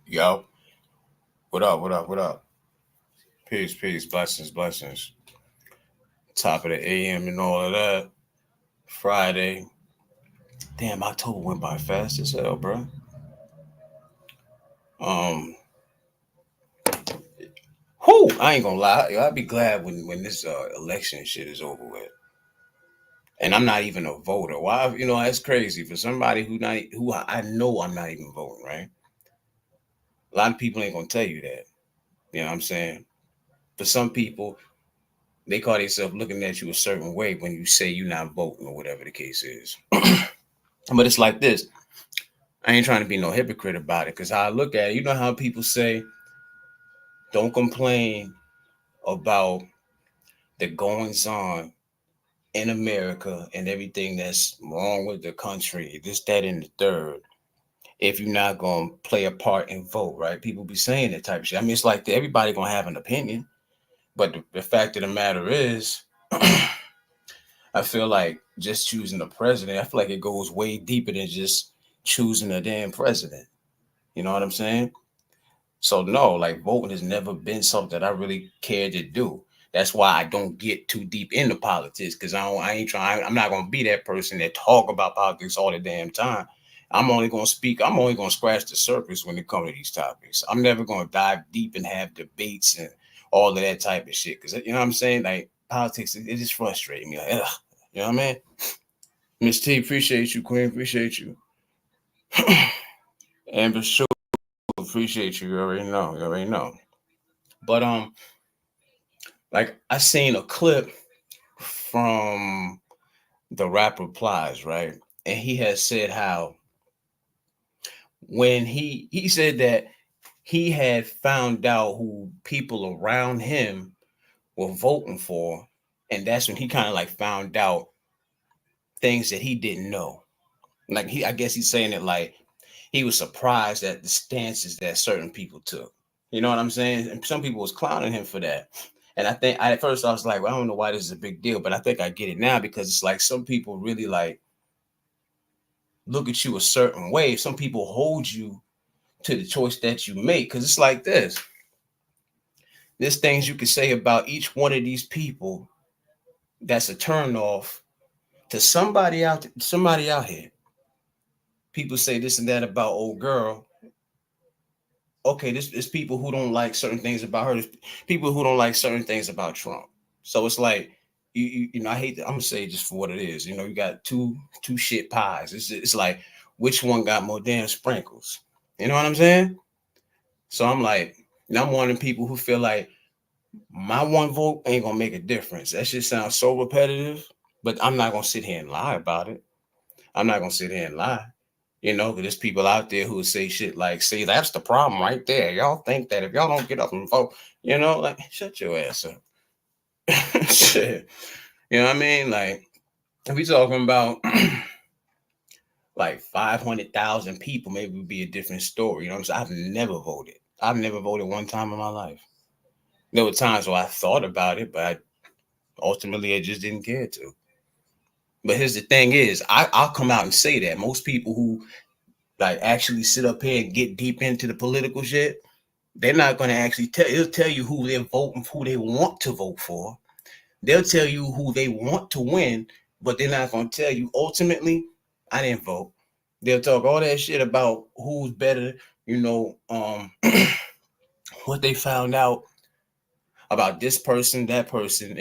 Yo, what up? What up? What up? Peace, peace, blessings, blessings. Top of the AM and all of that. Friday. Damn, October went by fast as hell, bro. Um, whoo, I ain't gonna lie. I'll be glad when this election shit is over with. And I'm not even a voter. Why? That's crazy for somebody who I know I'm not even voting. Right? A lot of people ain't gonna tell you that. You know what I'm saying? For some people, they call themselves looking at you a certain way when you say you're not voting or whatever the case is. But it's like this. I ain't trying to be no hypocrite about it because how I look at it, you know how people say, don't complain about the goings on in America and everything that's wrong with the country, this, that, and the third, if you're not going to play a part and vote, right? People be saying that type of shit. I mean, it's like everybody going to have an opinion, but the fact of the matter is, I feel like just choosing the president, I feel like it goes way deeper than just choosing a damn president. You know what I'm saying? So no, like voting has never been something that I really cared to do. That's why I don't get too deep into politics because I ain't trying. I'm not gonna be that person that talk about politics all the damn time. I'm only gonna speak. I'm only gonna scratch the surface when it comes to these topics. I'm never gonna dive deep and have debates and all of that type of shit. Because you know what I'm saying? Like politics, it just frustrates me. Like, ugh, you know what I mean? Miss T, appreciate you, Queen. Appreciate you. And for sure, appreciate you. You already know. You already know. But like I seen a clip from the rapper Plies, right? And he has said how when he said that he had found out who people around him were voting for, and that's when he kind of like found out things that he didn't know. Like I guess he's saying it like he was surprised at the stances that certain people took. You know what I'm saying? And some people was clowning him for that. And I think at first I was like, well, I don't know why this is a big deal, but I think I get it now because it's like some people really like look at you a certain way. Some people hold you to the choice that you make because it's like this. There's things you can say about each one of these people that's a turn off to somebody out here. People say this and that about old girl. Okay, this is people who don't like certain things about her. There's people who don't like certain things about Trump. So it's like I hate I'm gonna say it just for what it is. You got two shit pies. It's like which one got more damn sprinkles? You know what I'm saying? So I'm like, I'm one of the people who feel like my one vote ain't gonna make a difference. That shit sounds so repetitive, but I'm not gonna sit here and lie about it. I'm not gonna sit here and lie. Because there's people out there who say shit like, see, that's the problem right there. Y'all think that if y'all don't get up and vote, like, shut your ass up. Shit. You know what I mean? Like, if we talking about like 500,000 people, maybe it would be a different story. You know what I'm saying? I've never voted. I've never voted one time in my life. There were times where I thought about it, but ultimately I just didn't care to. But here's the thing is, I'll come out and say that most people who like actually sit up here and get deep into the political shit, they're not going to actually tell. It'll tell you who they're voting, who they want to vote for. They'll tell you who they want to win, but they're not going to tell you ultimately, I didn't vote. They'll talk all that shit about who's better, what they found out about this person, that person,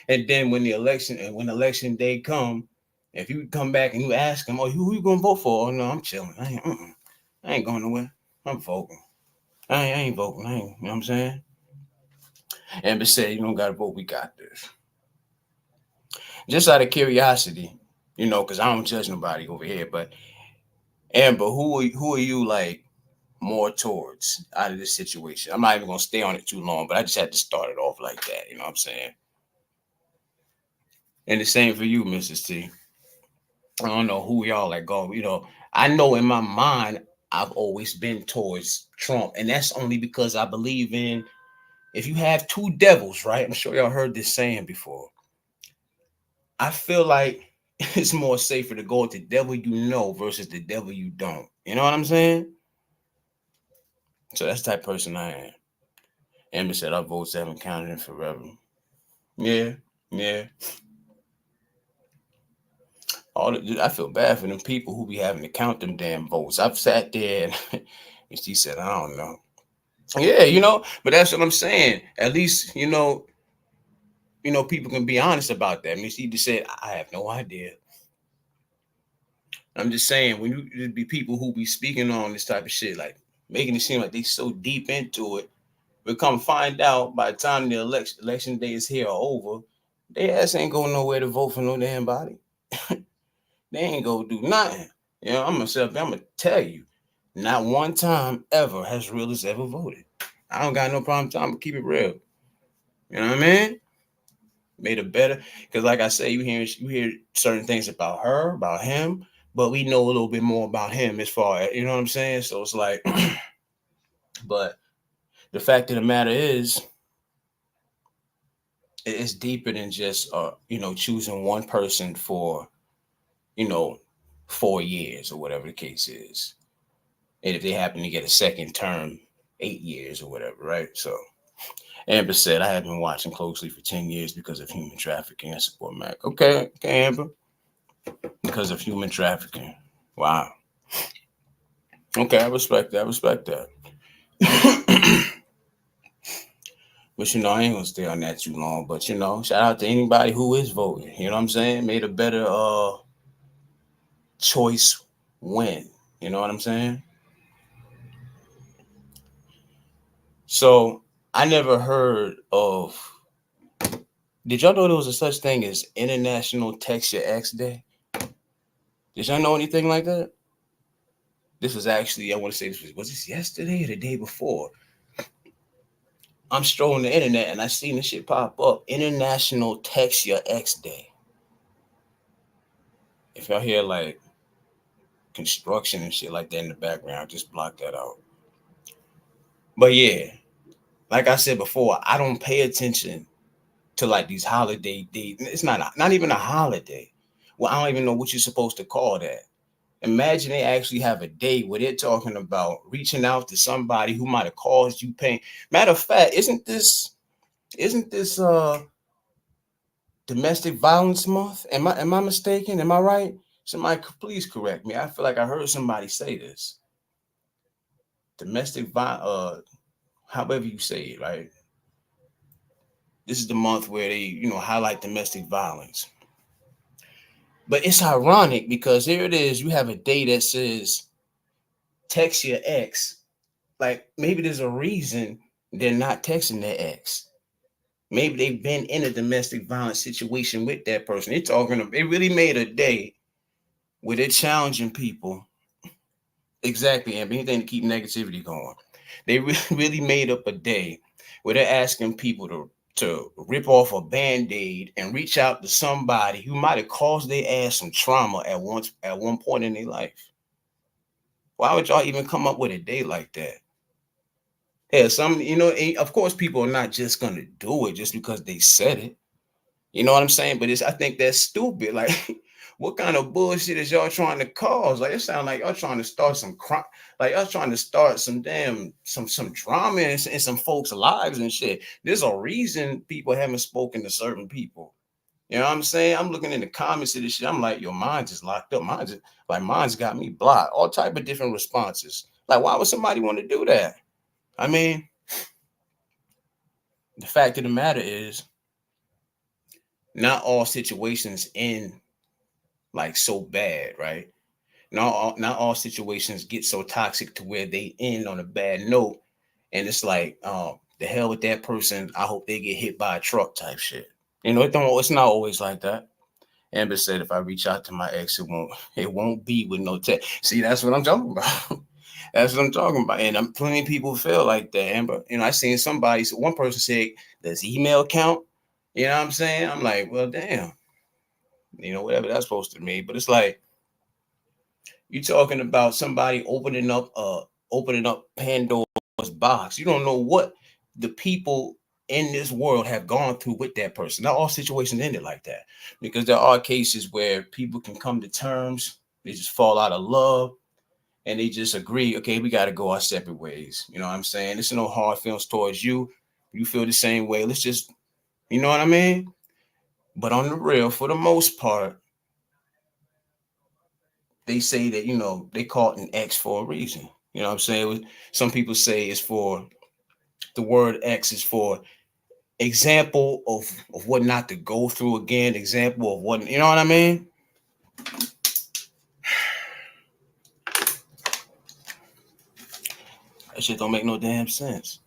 and then when election day come, if you come back and you ask them, oh, who you gonna vote for? Oh no, I'm chilling. I ain't going nowhere. I'm voting. I ain't voting. I ain't, you know what I'm saying? Amber said, you don't gotta vote. We got this. Just out of curiosity, because I don't judge nobody over here. But Amber, who are you like more towards out of this situation? I'm not even gonna stay on it too long, but I just had to start it off like that. You know what I'm saying? And the same for you, Mrs. T. I don't know who y'all like go. I know in my mind I've always been towards Trump, and that's only because I believe in if you have two devils, right? I'm sure y'all heard this saying before. I feel like it's more safer to go with the devil you know versus the devil you don't. You know what I'm saying? So that's the type of person I am. Amber said our votes haven't counted in forever. Yeah, yeah. I feel bad for them people who be having to count them damn votes. I've sat there and she said, I don't know. Yeah, but that's what I'm saying. At least, people can be honest about that. I mean, she just said, I have no idea. I'm just saying, when you be people who be speaking on this type of shit, like making it seem like they so deep into it, we come find out by the time the election day is here or over, they ass ain't going nowhere to vote for no damn body. They ain't gonna do nothing. I'm gonna tell you, not one time ever has Realest ever voted. I don't got no problem telling, keep it real. You know what I mean? Made it better. Because like I say, you hear certain things about her, about him, but we know a little bit more about him as far as, you know what I'm saying? So it's like, but the fact of the matter is, it's deeper than just choosing one person for, you know, 4 years or whatever the case is. And if they happen to get a second term, 8 years or whatever, right? So Amber said, I have been watching closely for 10 years because of human trafficking. I support Mac. Okay, Amber. Because of human trafficking. Wow. Okay, I respect that. I respect that. But I ain't gonna stay on that too long. But shout out to anybody who is voting. You know what I'm saying? Made a better choice win. You know what I'm saying? So I never heard of. Did y'all know there was a such thing as International Text Your Ex Day? Did y'all know anything like that? This was actually, I want to say was this yesterday or the day before? I'm strolling the internet and I seen this shit pop up. International Text Your Ex Day. If y'all hear like construction and shit like that in the background, just block that out. But yeah, like I said before, I don't pay attention to like these holiday days. It's not even a holiday. Well, I don't even know what you're supposed to call that. Imagine they actually have a day where they're talking about reaching out to somebody who might have caused you pain. Matter of fact, isn't this domestic violence month? Am I mistaken? Am I right? Somebody please correct me. I feel like I heard somebody say this. Domestic violence, however you say it, right? This is the month where they, highlight domestic violence. But it's ironic because here it is, you have a day that says text your ex. Like maybe there's a reason they're not texting their ex. Maybe they've been in a domestic violence situation with that person. They really made a day where they're challenging people. Exactly, and anything to keep negativity going. They really made up a day where they're asking people to rip off a band-aid and reach out to somebody who might have caused their ass some trauma at one point in their life. Why would y'all even come up with a day like that? Yeah, of course, people are not just gonna do it just because they said it. You know what I'm saying? But I think that's stupid. Like, what kind of bullshit is y'all trying to cause? Like, it sounds like y'all trying to start some crime. Like, y'all trying to start some some drama in some folks' lives and shit. There's a reason people haven't spoken to certain people. You know what I'm saying? I'm looking in the comments of this shit. I'm like, your mind is locked up. Mine's got me blocked. All type of different responses. Like, why would somebody want to do that? I mean, the fact of the matter is, not all situations end like so bad, right? Not all situations get so toxic to where they end on a bad note, and it's like, the hell with that person. I hope they get hit by a truck type shit. It's not always like that. Amber said, if I reach out to my ex, it won't be with no text. See, that's what I'm talking about. That's what I'm talking about. And plenty of people feel like that, Amber. I seen one person said, does email count? You know what I'm saying? I'm like, well, damn. Whatever that's supposed to mean. But it's like, you talking about somebody opening up Pandora's box. You don't know what the people in this world have gone through with that person. Not all situations ended like that, because there are cases where people can come to terms. They just fall out of love, and they just agree, okay, we got to go our separate ways. You know what I'm saying? There's no hard feelings towards you. You feel the same way. Let's just, you know what I mean? But on the real, for the most part, they say that, they call it an X for a reason. You know what I'm saying? Some people say it's for, the word X is for example of what not to go through again, example of what, you know what I mean? That shit don't make no damn sense.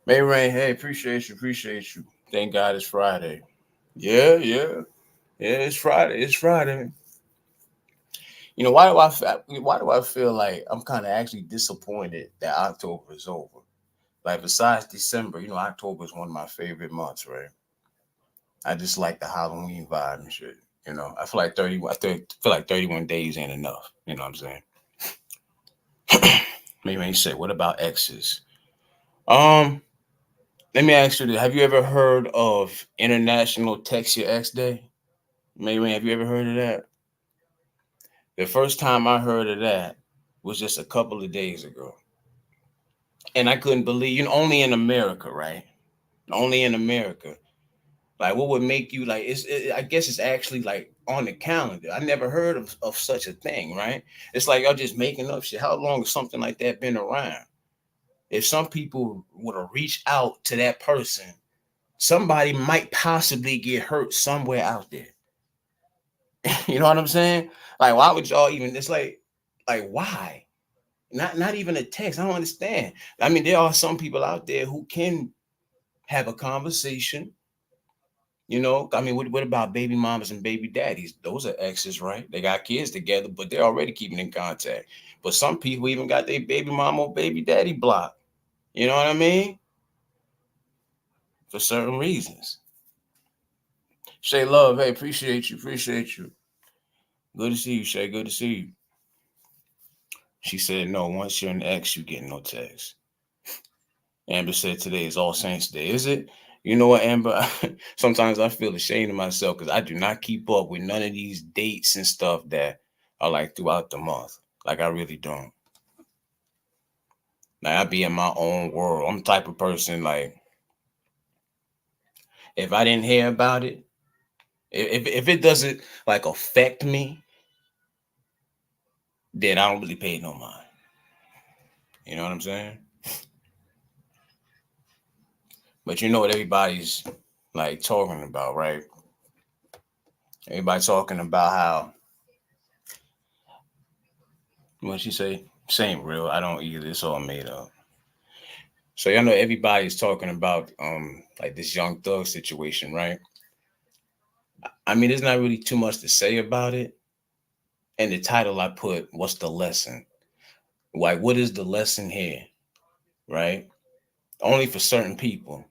May Rain, hey, appreciate you. Thank God it's Friday. Yeah, it's Friday. It's Friday. Why do I feel like I'm kind of actually disappointed that October is over? Like besides December, October is one of my favorite months, right? I just like the Halloween vibe and shit. I feel like 30. I feel like 31 days ain't enough. You know what I'm saying? Maybe you say, what about exes? Um, Let me ask you this: have you ever heard of International Text Your Ex Day? Maybe have you ever heard of that? The first time I heard of that was just a couple of days ago, and I couldn't believe, only in America, right? Only in America. Like, what would make you like? I guess it's actually like on the calendar. I never heard of such a thing, right? It's like y'all just making up shit. How long has something like that been around? If some people would have reached out to that person, somebody might possibly get hurt somewhere out there. You know what I'm saying? Like, why would y'all even? It's like why? Not even a text. I don't understand. I mean, there are some people out there who can have a conversation. I mean, what about baby mamas and baby daddies? Those are exes, right? They got kids together, but they're already keeping in contact. But some people even got their baby mama or baby daddy blocked. You know what I mean? For certain reasons. Shay Love, hey, appreciate you, appreciate you. Good to see you, Shay. Good to see you. She said, no, once you're an ex, you get no text. Amber said today is All Saints Day. Is it? You know what, Amber? Sometimes I feel ashamed of myself because I do not keep up with none of these dates and stuff that are like throughout the month. Like, I really don't. Like, I be in my own world. I'm the type of person, like, if I didn't hear about it, if it doesn't like affect me, then I don't really pay no mind. You know what I'm saying? But you know what everybody's like talking about, right? Everybody talking about how, what she say? Same real. I don't either. It's all made up. So y'all know everybody's talking about like this young thug situation, right? I mean, there's not really too much to say about it. And the title I put, what's the lesson? Like, what is the lesson here? Right? Only for certain people,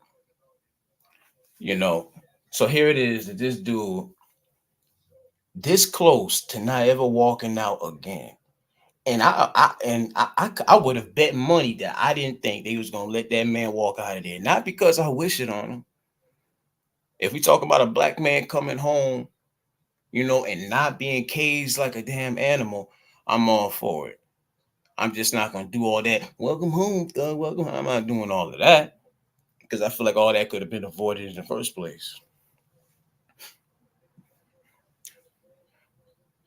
you know. So here it is that this dude this close to not ever walking out again. And I would have bet money that I didn't think they was gonna let that man walk out of there. Not because I wish it on him. If we talk about a black man coming home, and not being caged like a damn animal, I'm all for it. I'm just not gonna do all that. Welcome home, thug. Welcome home. I'm not doing all of that because I feel like all that could have been avoided in the first place.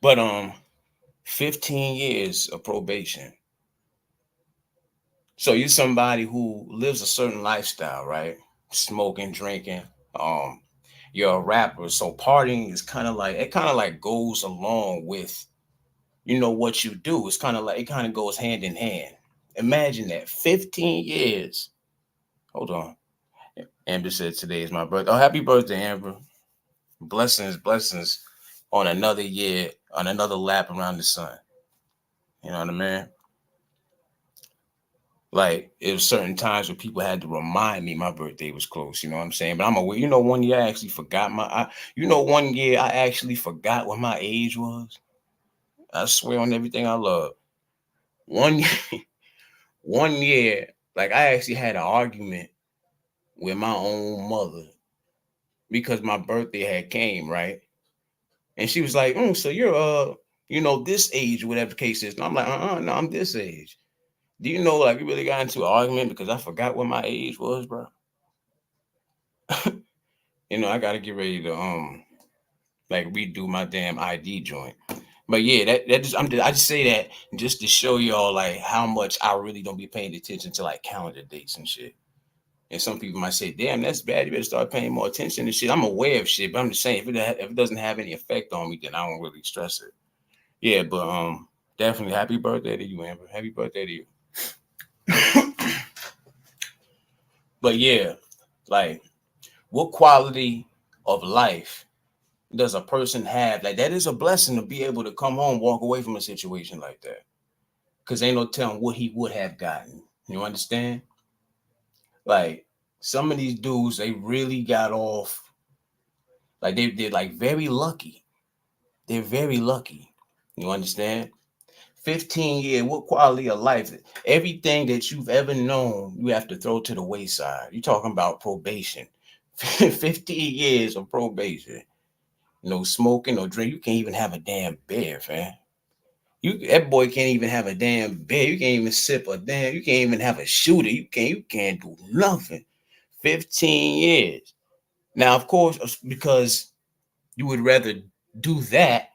But 15 years of probation. So you're somebody who lives a certain lifestyle, right? Smoking, drinking. Um, you're a rapper, so partying is kind of like goes along with what you do. It's kind of like it kind of goes hand in hand. Imagine that 15 years. Hold on. Amber said today is my birthday. Oh, happy birthday, Amber. Blessings, blessings on another year, on another lap around the sun. You know what I mean? Like it was certain times where people had to remind me my birthday was close. You know what I'm saying? But I'm aware. One year I actually forgot one year I actually forgot what my age was. I swear on everything I love. One year, one year, like I actually had an argument with my own mother because my birthday had came, right? And she was like, so you're this age, whatever the case is. And I'm like, no, I'm this age. Do you know, like, we really got into an argument because I forgot what my age was, bro? I got to get ready to, like, redo my damn ID joint. But yeah, I just say that just to show y'all, like, how much I really don't be paying attention to, like, calendar dates and shit. And some people might say, damn, that's bad. You better start paying more attention to shit. I'm aware of shit, but I'm just saying, if it doesn't have any effect on me, then I don't really stress it. Yeah, but definitely happy birthday to you, Amber. Happy birthday to you. But yeah, like, what quality of life does a person have? Like, that is a blessing to be able to come home, walk away from a situation like that. Because ain't no telling what he would have gotten. You understand? Like, some of these dudes, they really got off. Like, they're like very lucky. They're very lucky. You understand? 15 years, what quality of life? Everything that you've ever known, you have to throw to the wayside. You're talking about probation. 15 years of probation. No smoking, no drink. You can't even have a damn beer, man. That boy can't even have a damn beer. You can't even sip a damn. You can't even have a shooter. You can't do nothing. 15 years. Now, of course, because you would rather do that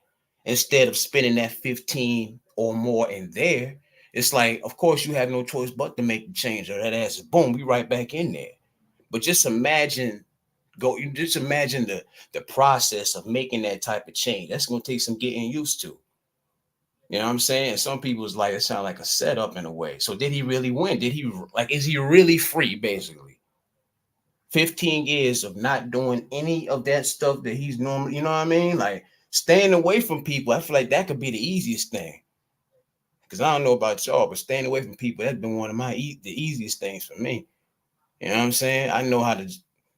instead of spending that 15 or more in there. It's like, of course, you have no choice but to make the change, or that ass is boom, we right back in there. But just imagine the process of making that type of change. That's gonna take some getting used to. You know what I'm saying? Some people's like, it sounds like a setup in a way. So did he really win? Is he really free, basically? 15 years of not doing any of that stuff that he's normally, you know what I mean? Like, staying away from people, I feel like that could be the easiest thing. Because I don't know about y'all, but staying away from people, that's been one of the easiest things for me. You know what I'm saying? I know how to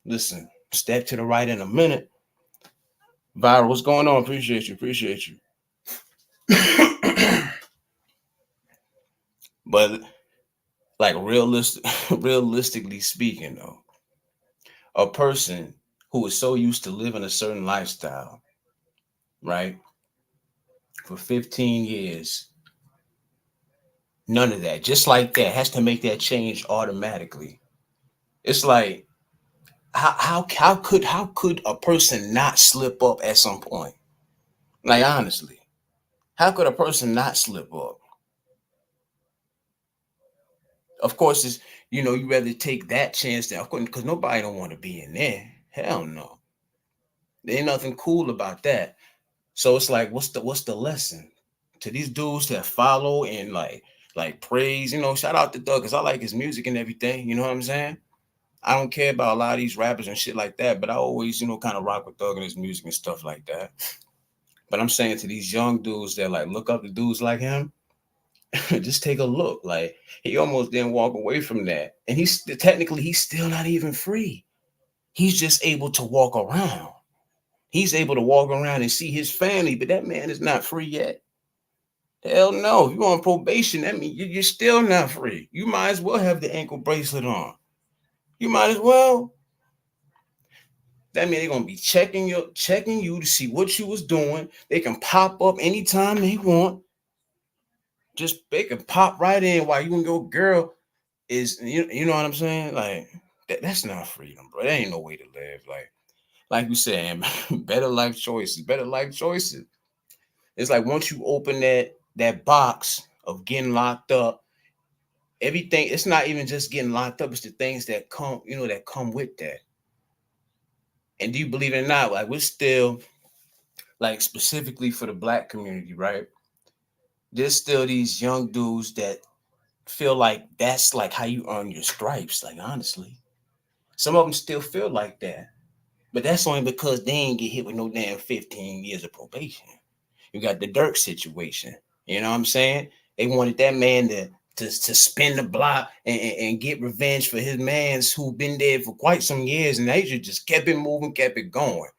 listen, step to the right in a minute. Viral, what's going on? Appreciate you. Appreciate you. But like realistically speaking, though, a person who is so used to living a certain lifestyle, right, for 15 years, none of that, just like that, has to make that change automatically. It's like, how could a person not slip up at some point? Like, honestly, how could a person not slip up? Of course, it's, you rather take that chance than, of course, because nobody don't want to be in there. Hell no. There ain't nothing cool about that. So it's like, what's the lesson to these dudes that follow and like praise? Shout out to Doug, because I like his music and everything. You know what I'm saying? I don't care about a lot of these rappers and shit like that, but I always, kind of rock with Thug and his music and stuff like that. But I'm saying to these young dudes that like look up to dudes like him, just take a look. Like, he almost didn't walk away from that, and he's still not even free. He's just able to walk around. He's able to walk around and see his family, but that man is not free yet. Hell no. If you're on probation, that means you're still not free. You might as well have the ankle bracelet on. You might as well. That means they're gonna be checking you to see what you was doing. They can pop up anytime they want. Just they can pop right in while you and your girl is, you know what I'm saying? Like, that's not freedom, bro. That ain't no way to live. Like you said, better life choices. Better life choices. It's like, once you open that box of getting locked up, everything, it's not even just getting locked up, it's the things that come with that. And do you believe it or not, like, we're still, like, specifically for the black community, right? There's still these young dudes that feel like that's like how you earn your stripes. Like, honestly, some of them still feel like that, but that's only because they ain't get hit with no damn 15 years of probation. You got the Dirk situation. You know what I'm saying? They wanted that man to spin the block and get revenge for his mans who been dead for quite some years, and they just kept it moving, kept it going.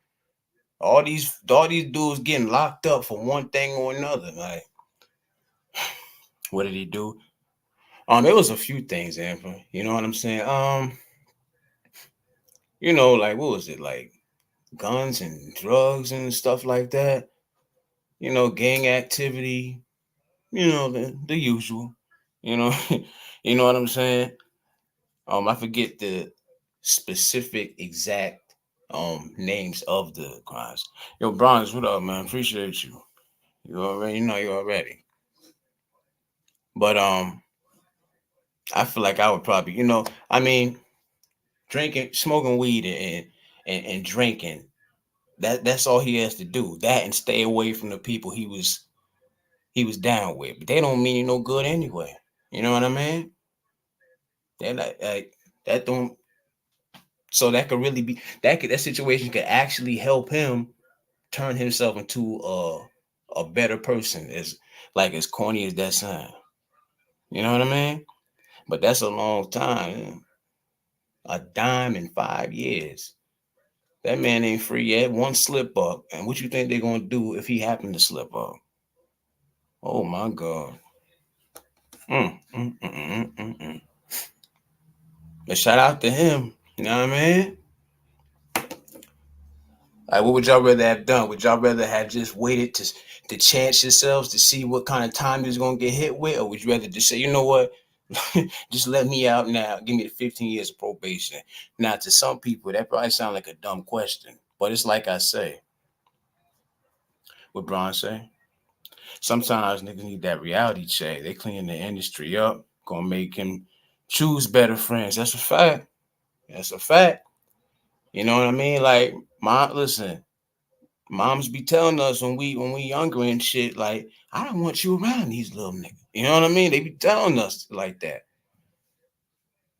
All these dudes getting locked up for one thing or another. Like, what did he do? There was a few things, Anthony. You know what I'm saying? Like, what was it, like guns and drugs and stuff like that? gang activity, the usual, you know, you know what I'm saying? I forget the specific exact names of the crimes. Yo, Bronx, what up, man? Appreciate you. You already. But I feel like I would probably, I mean, drinking, smoking weed and drinking. That's all he has to do. That and stay away from the people he was down with. But they don't mean you no good anyway. You know what I mean? They're like that don't. So that could really be that situation could actually help him turn himself into a better person. As corny as that sound. You know what I mean? But that's a long time. A dime in 5 years. That man ain't free yet. One slip up. And what you think they're gonna do if he happened to slip up? Oh my God. Mm, mm, mm, mm, mm, mm. But shout out to him. You know what I mean? Like, what would y'all rather have done? Would y'all rather have just waited to chance yourselves to see what kind of time you're gonna get hit with, or would you rather just say, you know what, just let me out now, give me the 15 years of probation? Now, to some people, that probably sounds like a dumb question, but it's like I say, what Bron say. Sometimes niggas need that reality check. They clean the industry up, gonna make him choose better friends. That's a fact. That's a fact. You know what I mean? Like, listen, moms be telling us when we younger and shit, like, I don't want you around these little niggas. You know what I mean? They be telling us like that.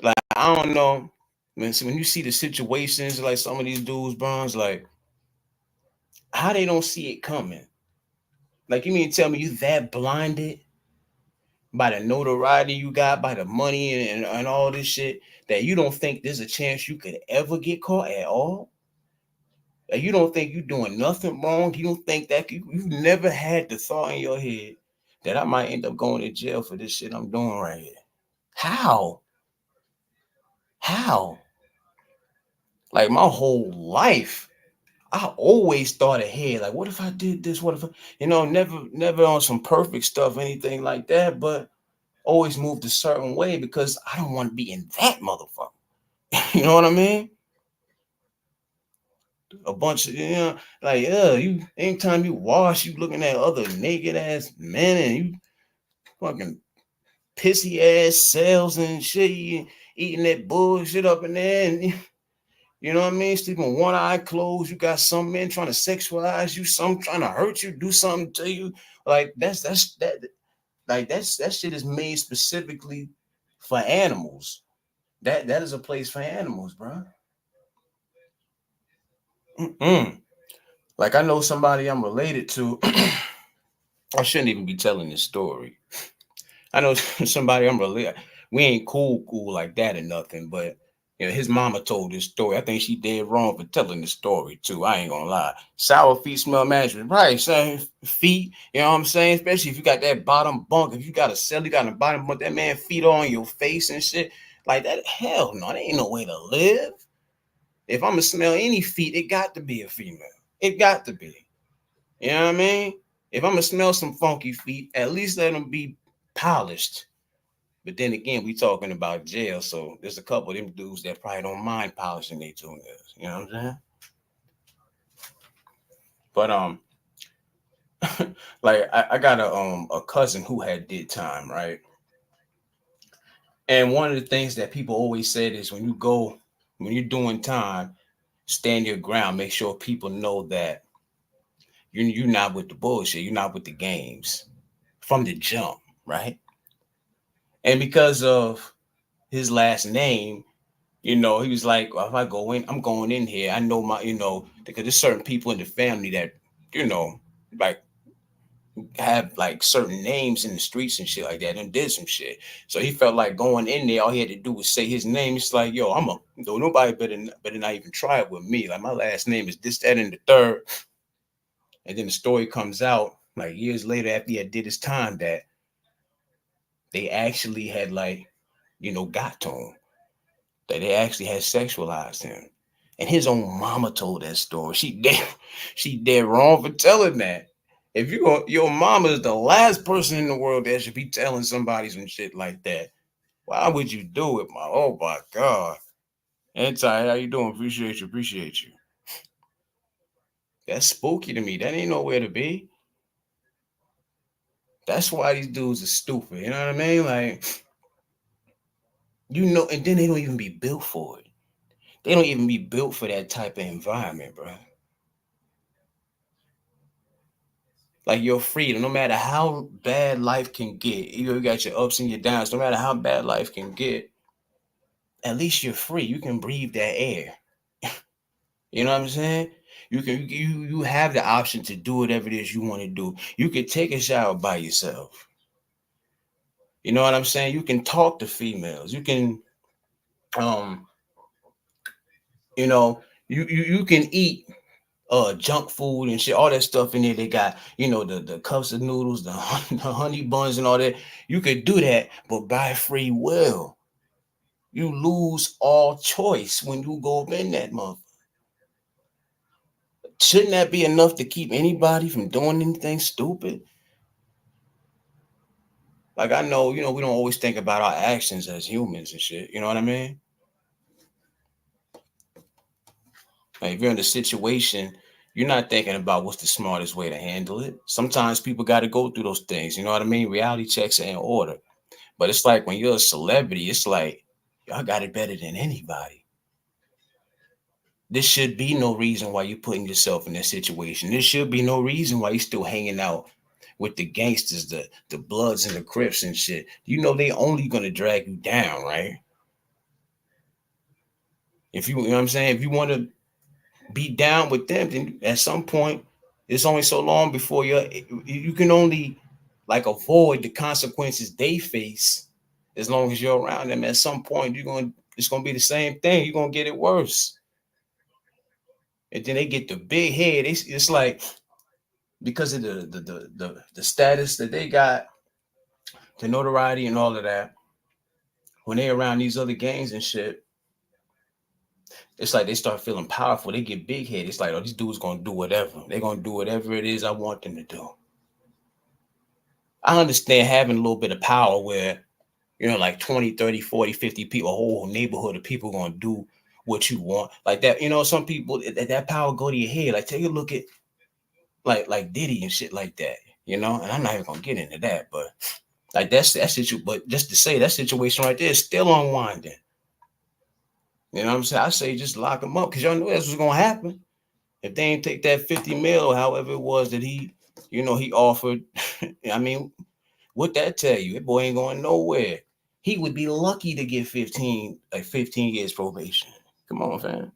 Like, I don't know. When you see the situations like some of these dudes, Bronze, like how they don't see it coming. Like, you mean to tell me you that blinded by the notoriety you got, by the money and all this shit, that you don't think there's a chance you could ever get caught at all? Like, you don't think you're doing nothing wrong? You don't think that you've never had the thought in your head that I might end up going to jail for this shit I'm doing right here? How? How? Like, my whole life, I always thought ahead. Like, what if I did this? What if never on some perfect stuff, anything like that, but always moved a certain way because I don't want to be in that motherfucker. You know what I mean? A bunch of, like, you anytime you wash, you looking at other naked ass men and you fucking pissy ass cells and shit, you eating that bullshit up in there, and you know what I mean? Sleeping one eye closed. You got some men trying to sexualize you, some trying to hurt you, do something to you. Like, that shit is made specifically for animals. That is a place for animals, bro. Mm-mm. Like, I know somebody I'm related to. I shouldn't even be telling this story. I know somebody I'm related. We ain't cool like that or nothing, but his mama told this story. I think she did wrong for telling the story too. I ain't gonna lie. Sour feet smell management, right? Same feet. You know what I'm saying? Especially if you got that bottom bunk. If you got a cell, you got a bottom bunk. That man feet on your face and shit like that. Hell no, there ain't no way to live. If I'm gonna smell any feet, it got to be a female. It got to be. You know what I mean? If I'm gonna smell some funky feet, at least let them be polished. But then again, we talking about jail, so there's a couple of them dudes that probably don't mind polishing their toenails. You know what I'm saying? But like I got a cousin who had did time, right? And one of the things that people always said is when you're doing time, stand your ground. Make sure people know that you're not with the bullshit. You're not with the games from the jump, right? And because of his last name, he was like, well, if I go in, I'm going in here. I know because there's certain people in the family that, like have like certain names in the streets and shit like that and did some shit. So he felt like going in there, all he had to do was say his name. It's like, yo, nobody better not even try it with me. Like, my last name is this, that, and the third. And then the story comes out like years later after he had did his time that they actually had like, got to him. That they actually had sexualized him. And his own mama told that story. She dead wrong for telling that. If you go, your mama is the last person in the world that should be telling somebody some shit like that. Why would you do it, my? Oh my God. Anti, how you doing? Appreciate you. Appreciate you. That's spooky to me. That ain't nowhere to be. That's why these dudes are stupid. You know what I mean? Like, and then they don't even be built for it. They don't even be built for that type of environment, bro. Like your freedom, no matter how bad life can get, you got your ups and your downs. No matter how bad life can get, at least you're free. You can breathe that air. You know what I'm saying? You have the option to do whatever it is you want to do. You could take a shower by yourself. You know what I'm saying? You can talk to females. You can um you can eat junk food and shit, all that stuff in there. They got, the cups of noodles, the honey buns and all that. You could do that, but by free will. You lose all choice when you go up in that month. Shouldn't that be enough to keep anybody from doing anything stupid? Like, I know, we don't always think about our actions as humans and shit. You know what I mean? Like, if you're in a situation, you're not thinking about what's the smartest way to handle it. Sometimes people got to go through those things. You know what I mean? Reality checks are in order. But it's like when you're a celebrity, it's like, y'all got it better than anybody. There should be no reason why you're putting yourself in that situation. There should be no reason why you're still hanging out with the gangsters, the Bloods and the Crips and shit. They only gonna drag you down, right? If you know what I'm saying, if you want to be down with them, then at some point, it's only so long before you can only like avoid the consequences they face as long as you're around them. At some point, it's gonna be the same thing. You're gonna get it worse. And then they get the big head. It's like because of the status that they got, the notoriety and all of that, when they around these other gangs and shit, it's like they start feeling powerful. They get big headed. It's like, oh, these dudes gonna do whatever. They're gonna do whatever it is I want them to do. I understand having a little bit of power where, like 20, 30, 40, 50 people, a whole neighborhood of people gonna do what you want. Like that, some people that power go to your head. Like, take a look at like Diddy and shit like that, and I'm not even gonna get into that, but like that situation, but just to say that situation right there is still unwinding. You know what I'm saying? I say just lock him up because y'all know that's what's gonna happen. If they ain't take that 50 mil or however it was that he offered, I mean, what that tell you? That boy ain't going nowhere. He would be lucky to get 15 years probation. Come on, fam.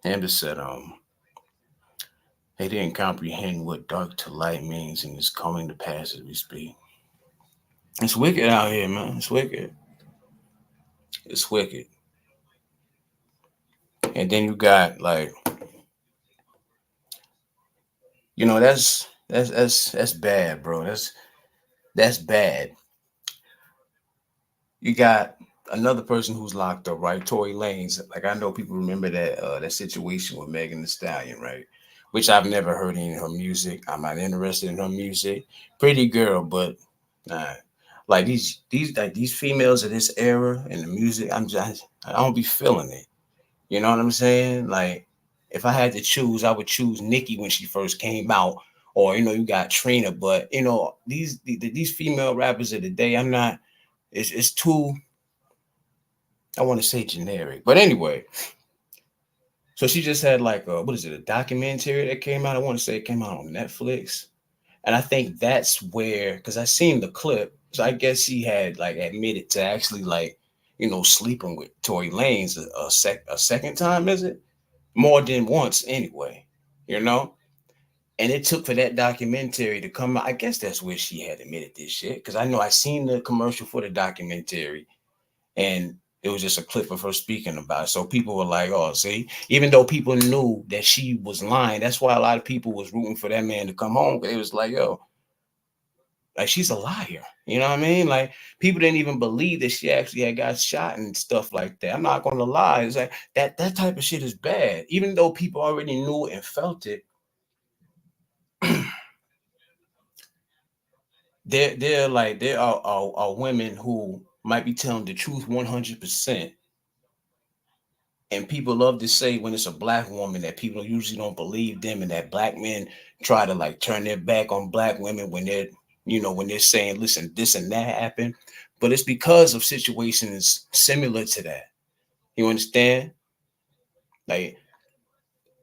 Amber said, they didn't comprehend what dark to light means and it's coming to pass as we speak. It's wicked out here, man. It's wicked. It's wicked. And then you got like, that's bad, bro. That's bad. You got another person who's locked up, right? Tory Lanez. Like, I know people remember that situation with Megan Thee Stallion, right? Which I've never heard any of her music. I'm not interested in her music. Pretty girl, but nah. Like these females of this era and the music, I don't be feeling it. You know what I'm saying? Like, if I had to choose, I would choose Nicki when she first came out, or you got Trina. But these female rappers of the day, I'm not. It's too. I want to say generic, but anyway. So she just had like what is it? A documentary that came out. I want to say it came out on Netflix, and I think that's where because I seen the clip. So I guess she had like admitted to actually like sleeping with Tory Lanez a second time. Is it? More than once anyway, you know. And it took for that documentary to come out. I guess that's where she had admitted this shit. Because I know I seen the commercial for the documentary, and it was just a clip of her speaking about it. So people were like, "Oh, see," even though people knew that she was lying, that's why a lot of people was rooting for that man to come home. It was like, "Yo, like she's a liar." You know what I mean? Like people didn't even believe that she actually had got shot and stuff like that. I'm not gonna lie. It's like that type of shit is bad. Even though people already knew it and felt it, there are women who might be telling the truth 100%. And people love to say when it's a black woman that people usually don't believe them, and that black men try to like turn their back on black women when they're, when they're saying, listen, this and that happened. But it's because of situations similar to that. You understand? Like,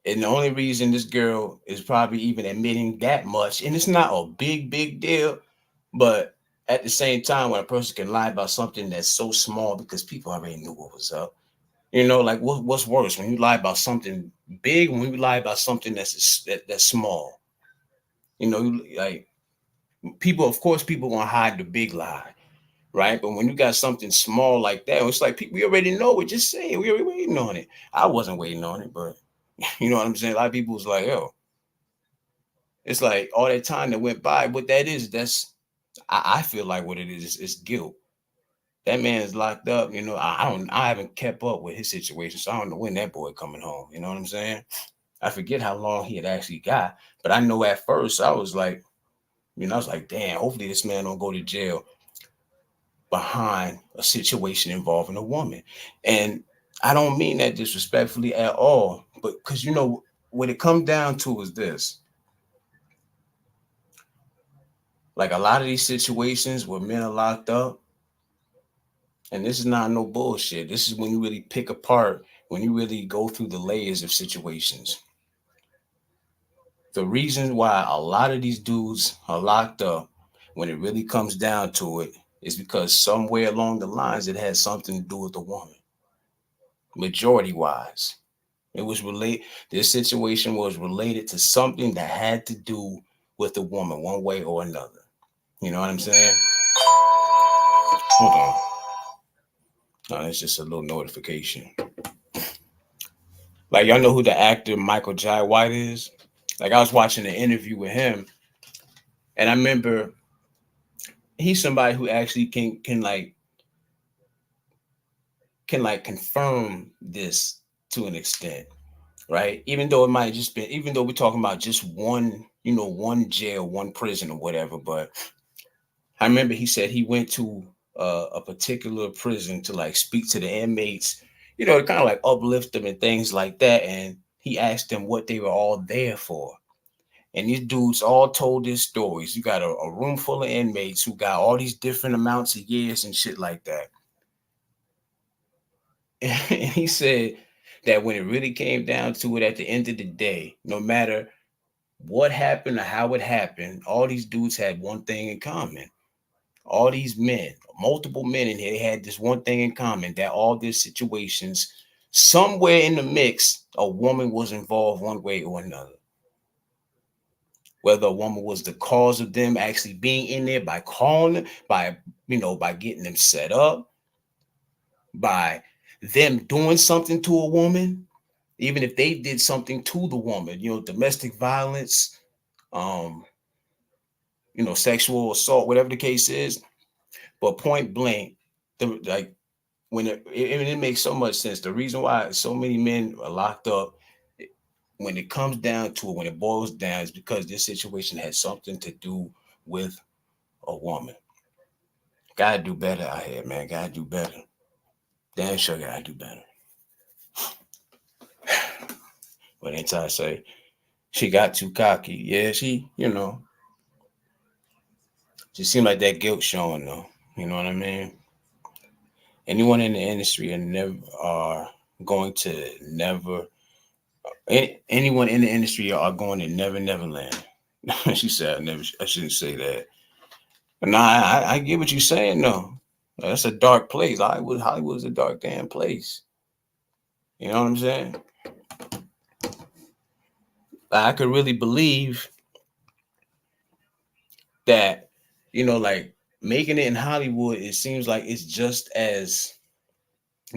and the only reason this girl is probably even admitting that much, and it's not a big deal, but at the same time, when a person can lie about something that's so small because people already knew what was up. Like what's worse, when you lie about something big, when you lie about something that's small. Like people, of course, people gonna hide the big lie, right? But when you got something small like that, it's like people, we already know it. Just say it. We already waiting on it. I wasn't waiting on it, but you know what I'm saying. A lot of people was like, "Yo," it's like all that time that went by. What that is, I feel like what it is guilt. That man is locked up. I haven't kept up with his situation, so I don't know when that boy coming home. You know what I'm saying? I forget how long he had actually got, but I know at first I was like, I was like, damn, hopefully this man don't go to jail behind a situation involving a woman. And I don't mean that disrespectfully at all, but because what it comes down to is this. Like a lot of these situations where men are locked up, and this is not no bullshit. This is when you really pick apart, when you really go through the layers of situations. The reason why a lot of these dudes are locked up, when it really comes down to it, is because somewhere along the lines it has something to do with the woman. Majority wise, it was related. This situation was related to something that had to do with the woman, one way or another. You know what I'm saying? Hold on. No, it's just a little notification. Like, y'all know who the actor Michael Jai White is? Like, I was watching an interview with him, and I remember he's somebody who actually can confirm this to an extent, right? Even though it might just be, even though we're talking about just one jail, one prison or whatever. But I remember he said he went to a particular prison to like speak to the inmates, to kind of like uplift them and things like that. And he asked them what they were all there for. And these dudes all told their stories. You got a room full of inmates who got all these different amounts of years and shit like that. And he said that when it really came down to it at the end of the day, no matter what happened or how it happened, all these dudes had one thing in common. All these men, multiple men in here, they had this one thing in common, that all these situations, somewhere in the mix, a woman was involved one way or another. Whether a woman was the cause of them actually being in there by calling them, by getting them set up, by them doing something to a woman, even if they did something to the woman, domestic violence, um, sexual assault, whatever the case is. But point blank, like when it makes so much sense. The reason why so many men are locked up, when it comes down to it, when it boils down, is because this situation has something to do with a woman. Gotta do better out here, man. Gotta do better. Damn sure gotta do better. But until I say she got too cocky, yeah, she seemed like that guilt showing though. You know what I mean? Anyone in the industry are going to never. Anyone in the industry are going to never land. She said, I shouldn't say that. Nah, I get what you're saying though. That's a dark place. Hollywood's a dark damn place. You know what I'm saying? I could really believe that, like making it in Hollywood, it seems like it's just as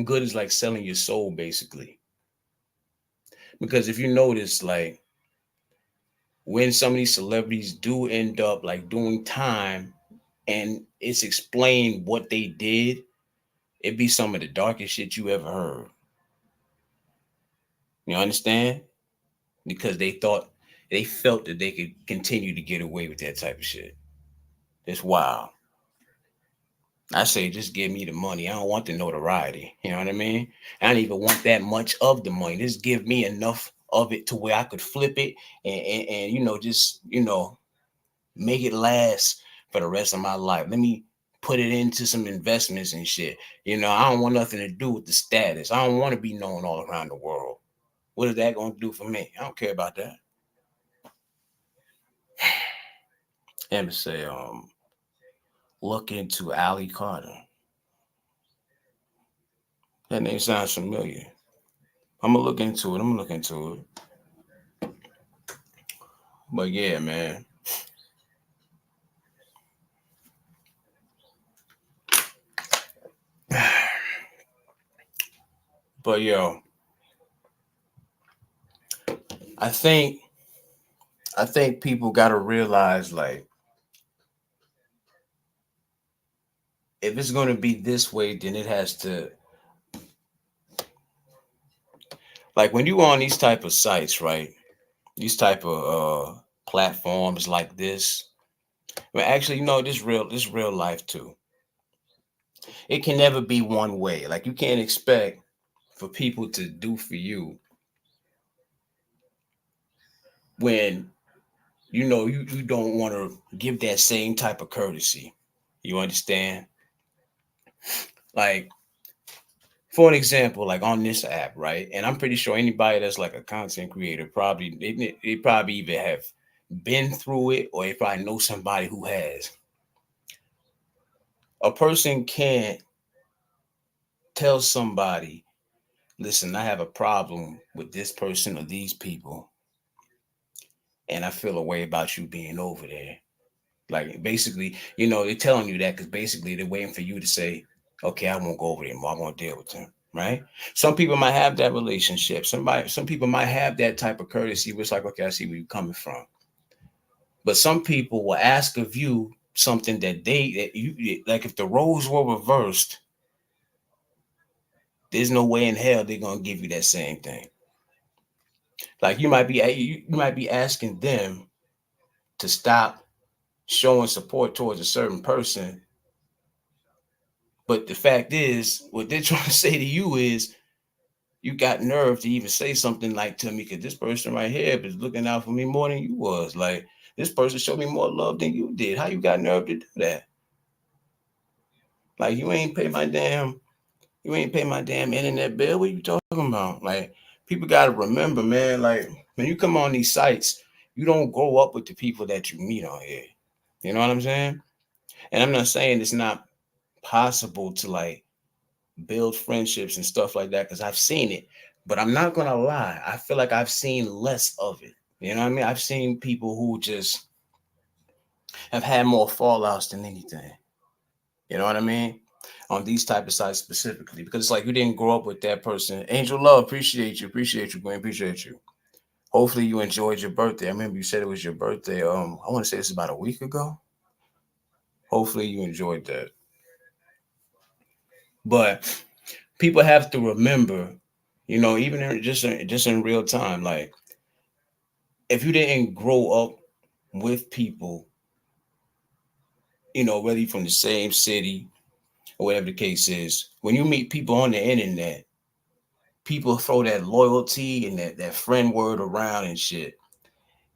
good as like selling your soul, basically. Because if you notice, like when some of these celebrities do end up like doing time and it's explained what they did, it be some of the darkest shit you ever heard. You understand? Because they felt that they could continue to get away with that type of shit. It's wild. I say just give me the money. I don't want the notoriety. You know what I mean? I don't even want that much of the money. Just give me enough of it to where I could flip it and just, make it last for the rest of my life. Let me put it into some investments and shit. I don't want nothing to do with the status. I don't want to be known all around the world. What is that going to do for me? I don't care about that. And say, look into Ali Carter. That name sounds familiar. I'm gonna look into it. But yeah, man. But yo, I think people gotta realize, like, if it's gonna be this way, then it has to, like, when you on these type of sites, right? These type of platforms like this. Well, actually, this real life too. It can never be one way. Like, you can't expect for people to do for you when you don't want to give that same type of courtesy. You understand? Like, for an example, like on this app, right? And I'm pretty sure anybody that's like a content creator probably they probably either have been through it or they probably know somebody who has. A person can't tell somebody, listen, I have a problem with this person or these people, and I feel a way about you being over there. Like, basically, they're telling you that because basically they're waiting for you to say, okay, I won't go over there anymore. I won't deal with them. Right? Some people might have that relationship. Some people might have that type of courtesy, where it's like, okay, I see where you're coming from. But some people will ask of you something that you like. If the roles were reversed, there's no way in hell they're gonna give you that same thing. Like, you might be asking them to stop showing support towards a certain person, but the fact is, what they're trying to say to you is, you got nerve to even say something like to me, because this person right here is looking out for me more than you was. Like, this person showed me more love than you did. How you got nerve to do that? Like, you ain't pay my damn internet bill. What you talking about? Like, people gotta remember, man, like, when you come on these sites, you don't grow up with the people that you meet on here. You know what I'm saying? And I'm not saying it's not possible to, like, build friendships and stuff like that, because I've seen it. But I'm not gonna lie, I feel like I've seen less of it. You know what I mean? I've seen people who just have had more fallouts than anything. You know what I mean? On these type of sites specifically, because it's like you didn't grow up with that person. Angel Love, appreciate you, Gwen, appreciate you. Hopefully you enjoyed your birthday. I remember you said it was your birthday. I want to say this is about a week ago. Hopefully you enjoyed that. But people have to remember, even just in real time, like, if you didn't grow up with people, whether you're from the same city or whatever the case is, when you meet people on the internet, people throw that loyalty and that friend word around and shit.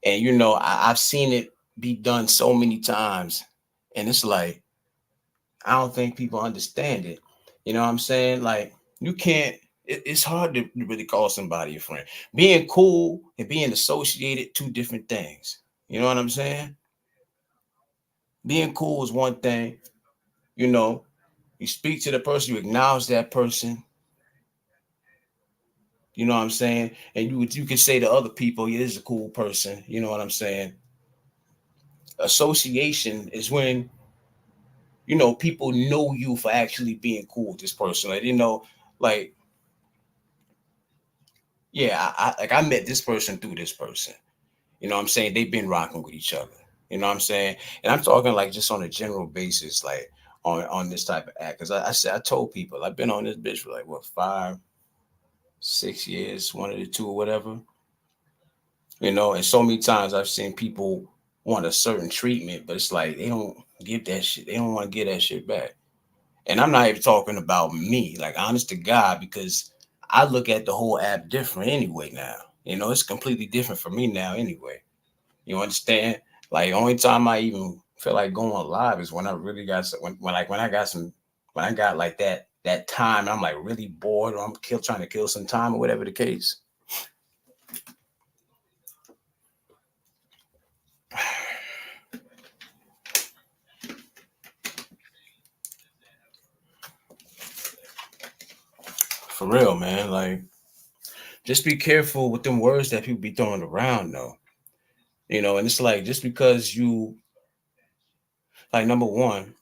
And I've seen it be done so many times, and it's like, I don't think people understand it. You know what I'm saying? Like, you can't. It's hard to really call somebody a friend. Being cool and being associated, two different things. You know what I'm saying? Being cool is one thing. You know, you speak to the person, you acknowledge that person. You know what I'm saying? And you can say to other people, yeah, this is a cool person. You know what I'm saying? Association is when people know you for actually being cool with this person. Like, like, yeah, I met this person through this person. You know what I'm saying? They've been rocking with each other. You know what I'm saying? And I'm talking like just on a general basis, like on this type of act. Because I told people I've been on this bitch for like what, 5, 6 years, one of the two or whatever. And so many times I've seen people want a certain treatment, but it's like they give that shit. They don't want to give that shit back. And I'm not even talking about me, like honest to God, because I look at the whole app different anyway now. You know, it's completely different for me now anyway. You understand? Like only time I even feel like going live is when I really got when I got some when I got like that time. I'm like really bored, or I'm trying to kill some time, or whatever the case. For real, man. Like just be careful with them words that people be throwing around, though. You know, and it's like just because you like number one,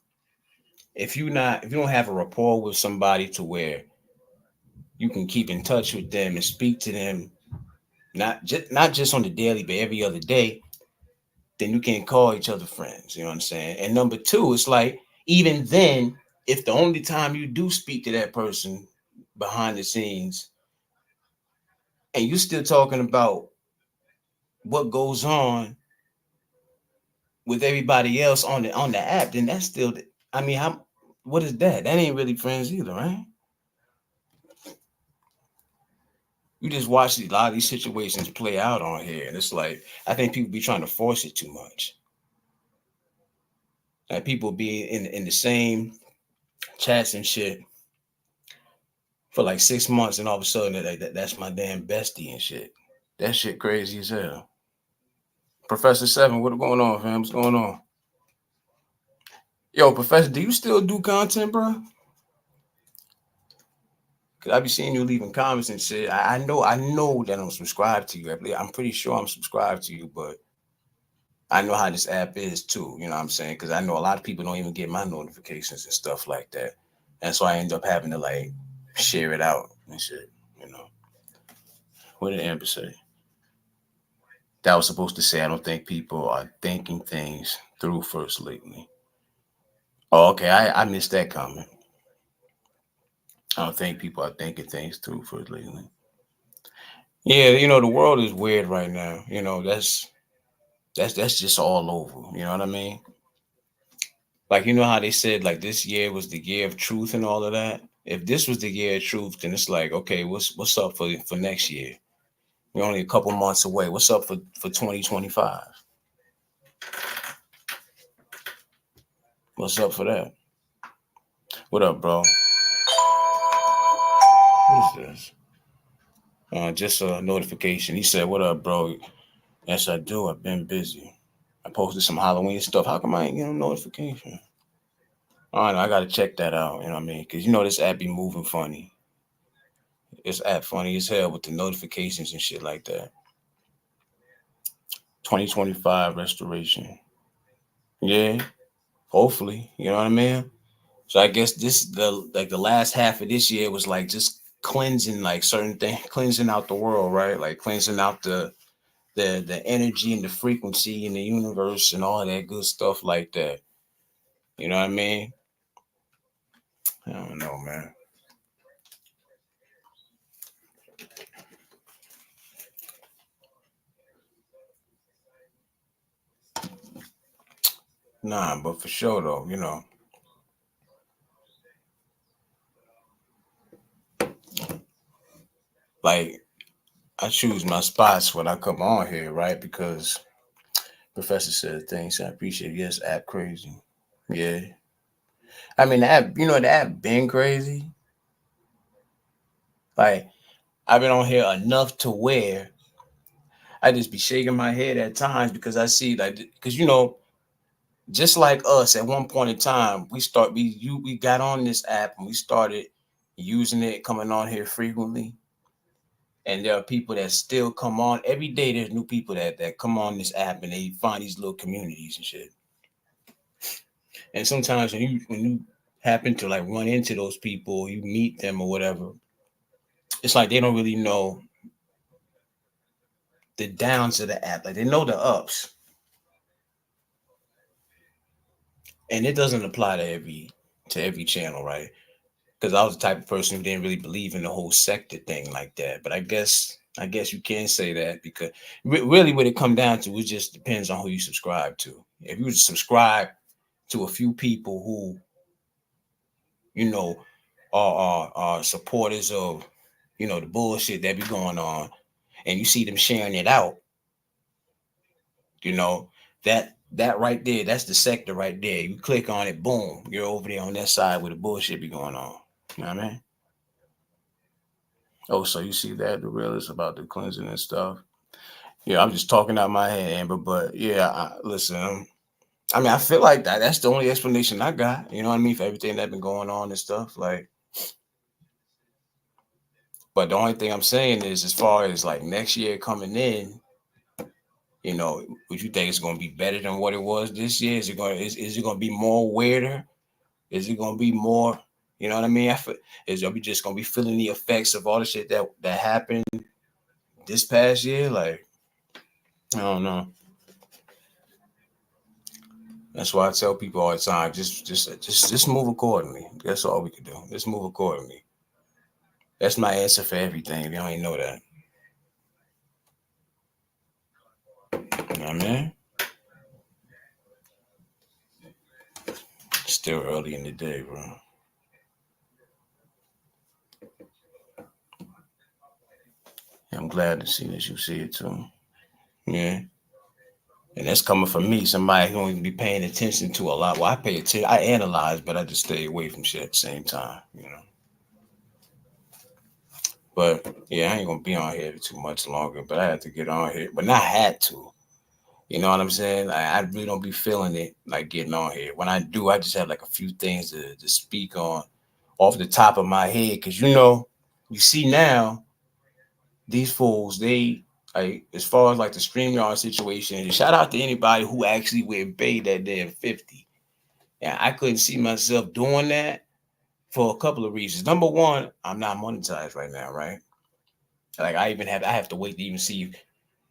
if you don't have a rapport with somebody to where you can keep in touch with them and speak to them not just on the daily but every other day, then you can't call each other friends. You know what I'm saying? And number two, it's like even then, if the only time you do speak to that person behind the scenes and you still talking about what goes on with everybody else on the app, then that's still I mean, how what is that? That ain't really friends either, right? You just watch a lot of these situations play out on here, and it's like I think people be trying to force it too much. Like people be in the same chats and shit for like 6 months, and all of a sudden that's my damn bestie and shit. That shit crazy as hell. Professor Seven, what going on, fam? What's going on? Yo, Professor, do you still do content, bro? Cause I be seeing you leaving comments and shit. I know that I'm subscribed to you. I'm pretty sure I'm subscribed to you, but I know how this app is too. You know what I'm saying? Because I know a lot of people don't even get my notifications and stuff like that, and so I end up having to like share it out and shit. You know, what did Amber say? That was supposed to say I don't think people are thinking things through first lately. Oh, okay. I missed that comment. I don't think people are thinking things through first lately. Yeah, you know the world is weird right now. You know that's just all over. You know what I mean? Like you know how they said like this year was the year of truth and all of that. If this was the year of truth, then it's like okay, what's up for next year? We're only a couple months away. What's up for 2025? What's up for that? What up, bro? What is this? Just a notification. He said, "What up, bro? Yes, I do. I've been busy. I posted some Halloween stuff. How come I ain't getting a notification? All right, I gotta check that out. You know what I mean? Because you know this app be moving funny. This app funny as hell with the notifications and shit like that. 2025 restoration. Yeah, hopefully. You know what I mean? So I guess the last half of this year was like just cleansing like certain things, cleansing out the world, right? Like cleansing out the energy and the frequency in the universe and all that good stuff like that. You know what I mean? I don't know, man. Nah, but for sure though, you know, like I choose my spots when I come on here, right? Because Professor said things I appreciate. Yes, app crazy. Yeah. I mean the app, you know, the app been crazy. Like I've been on here enough to where I just be shaking my head at times because I see like because you know, just like us at one point in time, we got on this app and we started using it, coming on here frequently. And there are people that still come on every day. There's new people that come on this app and they find these little communities and shit. And sometimes when you happen to like run into those people, you meet them or whatever, it's like they don't really know the downs of the app. Like they know the ups, and it doesn't apply to every channel, right? Because I was the type of person who didn't really believe in the whole sector thing like that. But I guess you can say that because really what it come down to, it just depends on who you subscribe to. If you subscribe to a few people who, you know, are supporters of, you know, the bullshit that be going on, and you see them sharing it out, you know, that right there, that's the sector right there. You click on it, boom, you're over there on that side where the bullshit be going on. You know what I mean? Oh, so you see that, the realist about the cleansing and stuff. Yeah, I'm just talking out my head, Amber, but yeah, listen, I mean, I feel like that's the only explanation I got, you know what I mean, for everything that's been going on and stuff. Like, but the only thing I'm saying is, as far as like next year coming in, you know, would you think it's going to be better than what it was this year? Is it going to be more weirder? Is it going to be more, you know what I mean? Is we just going to be feeling the effects of all the shit that happened this past year? Like, I don't know. That's why I tell people all the time, just move accordingly. That's all we can do. Just move accordingly. That's my answer for everything. If you don't even know that. You know what I mean? Still early in the day, bro. I'm glad to see that you see it too. Yeah. And that's coming from me, somebody who don't even be paying attention to a lot. Well, I pay attention, I analyze, but I just stay away from shit at the same time, you know. But yeah, I ain't gonna be on here too much longer, but I had to get on here. But not had to. You know what I'm saying? I really don't be feeling it like getting on here. When I do, I just have like a few things to speak on off the top of my head. Cause you know, you see now, these fools, they like as far as like the StreamYard situation, shout out to anybody who actually went paid that damn 50. Yeah, I couldn't see myself doing that for a couple of reasons. Number one, I'm not monetized right now, right? Like I have to wait to even see,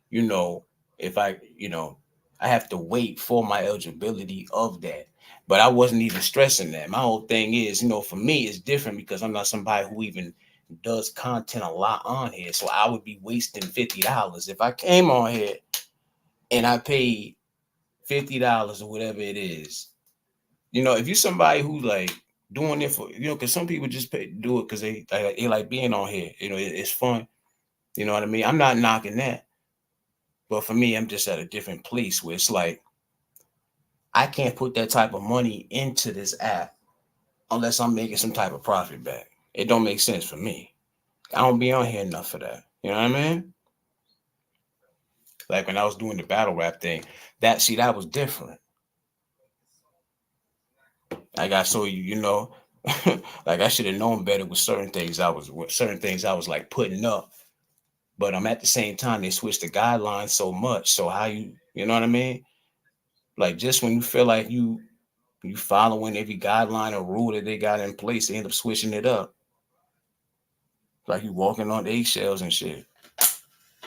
you know, if I, you know, I have to wait for my eligibility of that. But I wasn't even stressing that. My whole thing is, you know, for me, it's different because I'm not somebody who even does content a lot on here. So I would be wasting $50 if I came on here and I paid $50 or whatever it is. You know, if you're somebody who like doing it for, you know, because some people just do it because they like being on here. You know, it's fun. You know what I mean? I'm not knocking that. But for me, I'm just at a different place where it's like I can't put that type of money into this app unless I'm making some type of profit back. It don't make sense for me. I don't be on here enough for that. You know what I mean? Like when I was doing the battle rap thing, that was different. Like I saw you, you know, like I should have known better with certain things I was like putting up. But I'm at the same time they switched the guidelines so much. So how you know what I mean? Like just when you feel like you following every guideline or rule that they got in place, they end up switching it up. Like you walking on eggshells and shit.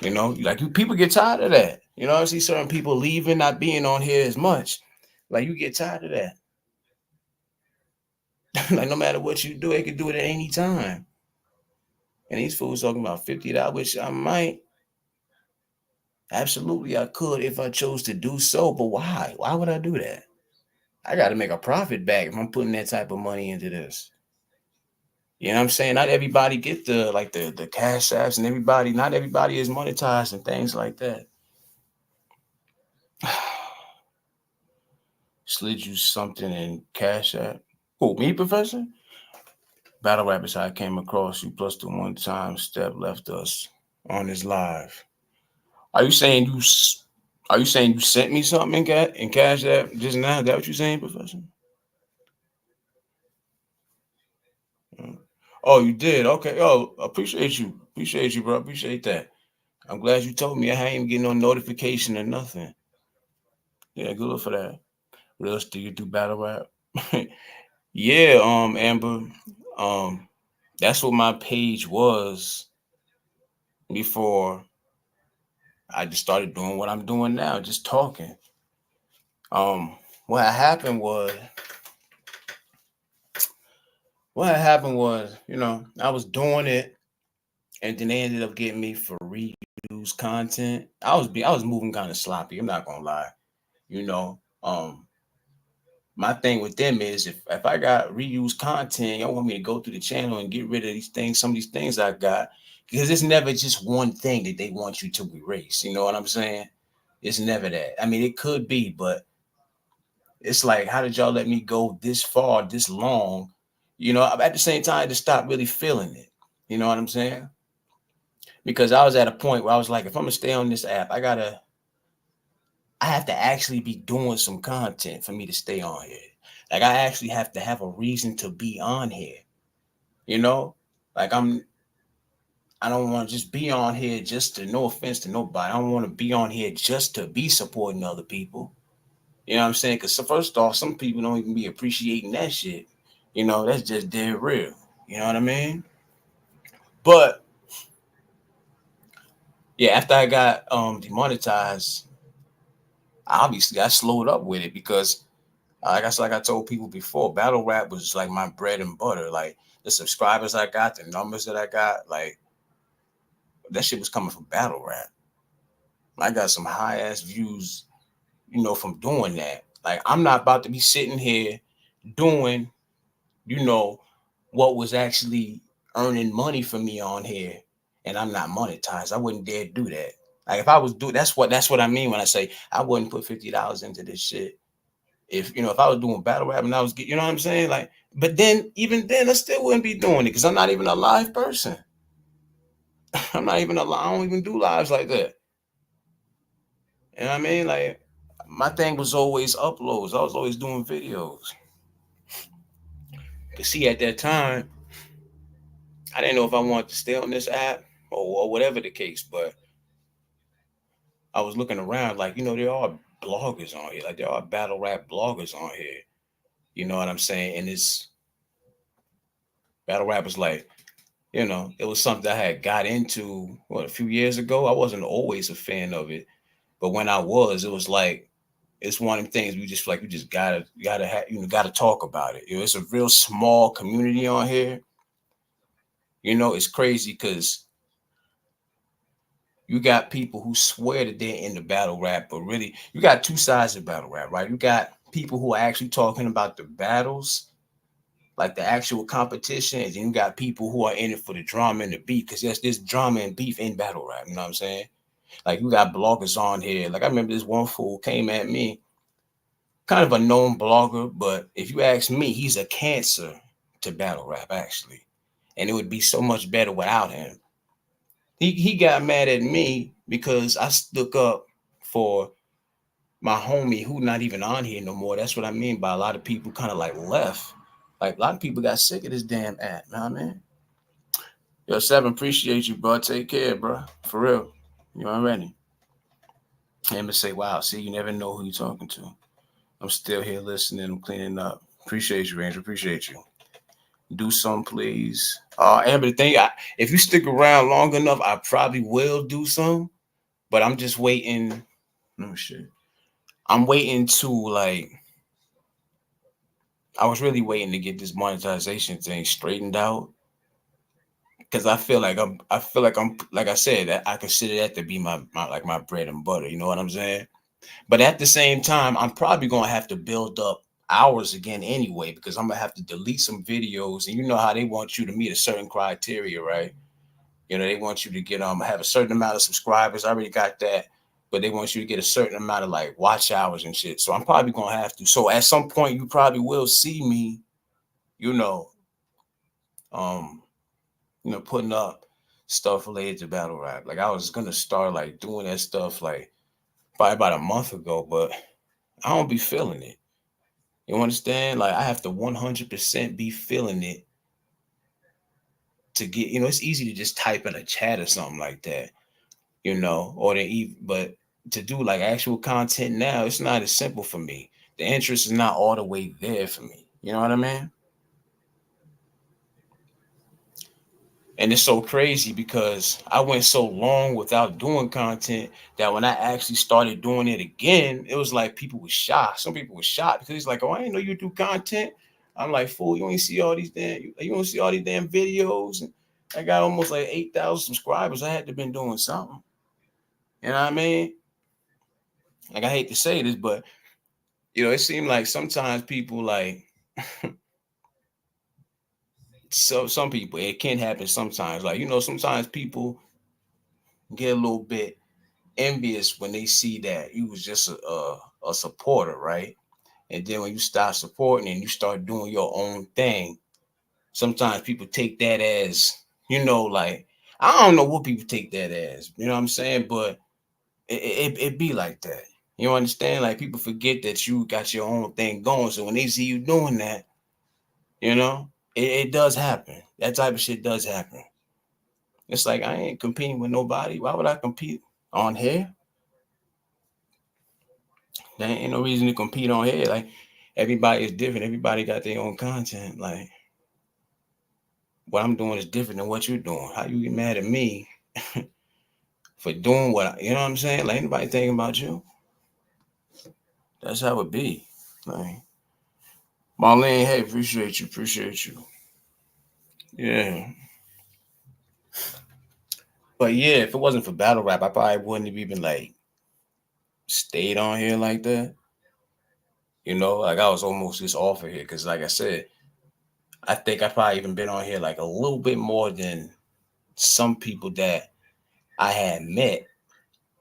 You know, like people get tired of that. You know, I see certain people leaving, not being on here as much. Like you get tired of that. Like no matter what you do, they can do it at any time. And these fools talking about $50, which I might. Absolutely, I could if I chose to do so. But why? Why would I do that? I got to make a profit back if I'm putting that type of money into this. You know what I'm saying? Not everybody get the cash apps and not everybody is monetized and things like that. Slid you something in cash app. Who, me, Professor? Battle rappers I came across you plus the one time Step left us on his live. Are you saying you sent me something in cash app just now? Is that what you saying, Professor? Oh, you did? Okay. Oh, appreciate you. Appreciate you, bro. Appreciate that. I'm glad you told me. I ain't even getting no notification or nothing. Yeah, good look for that. Realest, do you do battle rap? Yeah, Amber. Um, that's what my page was before I just started doing what I'm doing now, just talking. Um, what happened was you know, I was doing it and then they ended up getting me for reuse content. I was moving kind of sloppy, I'm not gonna lie. You know, my thing with them is if I got reused content, y'all want me to go through the channel and get rid of these things, some of these things I got, because it's never just one thing that they want you to erase. You know what I'm saying? It's never that. I mean, it could be, but it's like, how did y'all let me go this far, this long? You know, at the same time, to stop really feeling it. You know what I'm saying? Because I was at a point where I was like, if I'm gonna stay on this app, I have to actually be doing some content for me to stay on here. Like I actually have to have a reason to be on here. You know, like I don't want to just be on here just to, no offense to nobody. I don't want to be on here just to be supporting other people. You know what I'm saying? Because first off, some people don't even be appreciating that shit. You know, that's just dead real. You know what I mean? But yeah, after I got demonetized, obviously I slowed up with it because like I told people before, battle rap was like my bread and butter. Like the subscribers I got, the numbers that I got, like that shit was coming from battle rap. I got some high ass views, you know, from doing that. Like I'm not about to be sitting here doing, you know, what was actually earning money for me on here, and I'm not monetized. I wouldn't dare do that. Like if I was doing, that's what I mean when I say I wouldn't put $50 into this shit. If you know, if I was doing battle rap and I was, you know what I'm saying, like, but then even then I still wouldn't be doing it because I'm not even a live person. I'm not even a, I don't even do lives like that. You know what I mean? Like my thing was always uploads. I was always doing videos. Cause see, at that time, I didn't know if I wanted to stay on this app or whatever the case, but I was looking around, like, you know, there are bloggers on here, like there are battle rap bloggers on here. You know what I'm saying? And it's battle rap was like, you know, it was something I had got into what a few years ago. I wasn't always a fan of it, but when I was, it was like it's one of the things we just like. You just gotta have, you know, gotta talk about it. You know, it's a real small community on here. You know, it's crazy because you got people who swear that they're in the battle rap, but really, you got two sides of battle rap, right? You got people who are actually talking about the battles, like the actual competition, and then you got people who are in it for the drama and the beef, because there's drama and beef in battle rap. You know what I'm saying? Like you got bloggers on here. Like I remember this one fool came at me, kind of a known blogger, but if you ask me, he's a cancer to battle rap actually, and it would be so much better without him. He got mad at me because I stuck up for my homie who not even on here no more. That's what I mean by a lot of people kind of like left. Like a lot of people got sick of this damn app, you know what I mean? Yo, Seven, appreciate you, bro. Take care, bro. For real. You already. And to say, wow, see, you never know who you're talking to. I'm still here listening. I'm cleaning up. Appreciate you, Ranger. Appreciate you. Do some, please. Amber, the thing, if you stick around long enough, I probably will do some. But I'm just waiting. No shit. I'm waiting to like. I was really waiting to get this monetization thing straightened out because I feel like I'm like I said that I consider that to be my like my bread and butter. You know what I'm saying? But at the same time, I'm probably gonna have to build up hours again anyway because I'm gonna have to delete some videos, and you know how they want you to meet a certain criteria, right? You know, they want you to get have a certain amount of subscribers. I already got that, but they want you to get a certain amount of like watch hours and shit. So I'm probably gonna have to. So at some point, you probably will see me, you know, um, putting up stuff related to battle rap. Like I was gonna start like doing that stuff like probably about a month ago, but I don't be feeling it. You understand? Like I have to 100% be feeling it to get, it's easy to just type in a chat or something like that, or to even, but to do like actual content now, it's not as simple for me. The interest is not all the way there for me. You know what I mean? And it's so crazy because I went so long without doing content that when I actually started doing it again, it was like people were shocked. Some people were shocked because it's like, oh, I didn't know you do content. I'm like, fool, you ain't see all these you don't see all these damn videos. And I got almost like 8,000 subscribers. I had to have been doing something. You know what I mean? Like I hate to say this, but It seemed like sometimes people like some people, it can happen sometimes. Like, sometimes people get a little bit envious when they see that you was just a supporter, right? And then when you start supporting and you start doing your own thing, sometimes people take that as, like, I don't know what people take that as, you know what I'm saying? But it be like that. You understand? Like, people forget that you got your own thing going. So when they see you doing that, it does happen. That type of shit does happen. It's like, I ain't competing with nobody. Why would I compete on here? There ain't no reason to compete on here. Like, everybody is different. Everybody got their own content. Like, what I'm doing is different than what you're doing. How you get mad at me for doing you know what I'm saying? Like, anybody thinking about you? That's how it be. Like, Marlene, hey, appreciate you. Appreciate you. Yeah. But yeah, if it wasn't for battle rap, I probably wouldn't have even like stayed on here like that. Like, I was almost just off of here because, like I said, I think I probably even been on here like a little bit more than some people that I had met.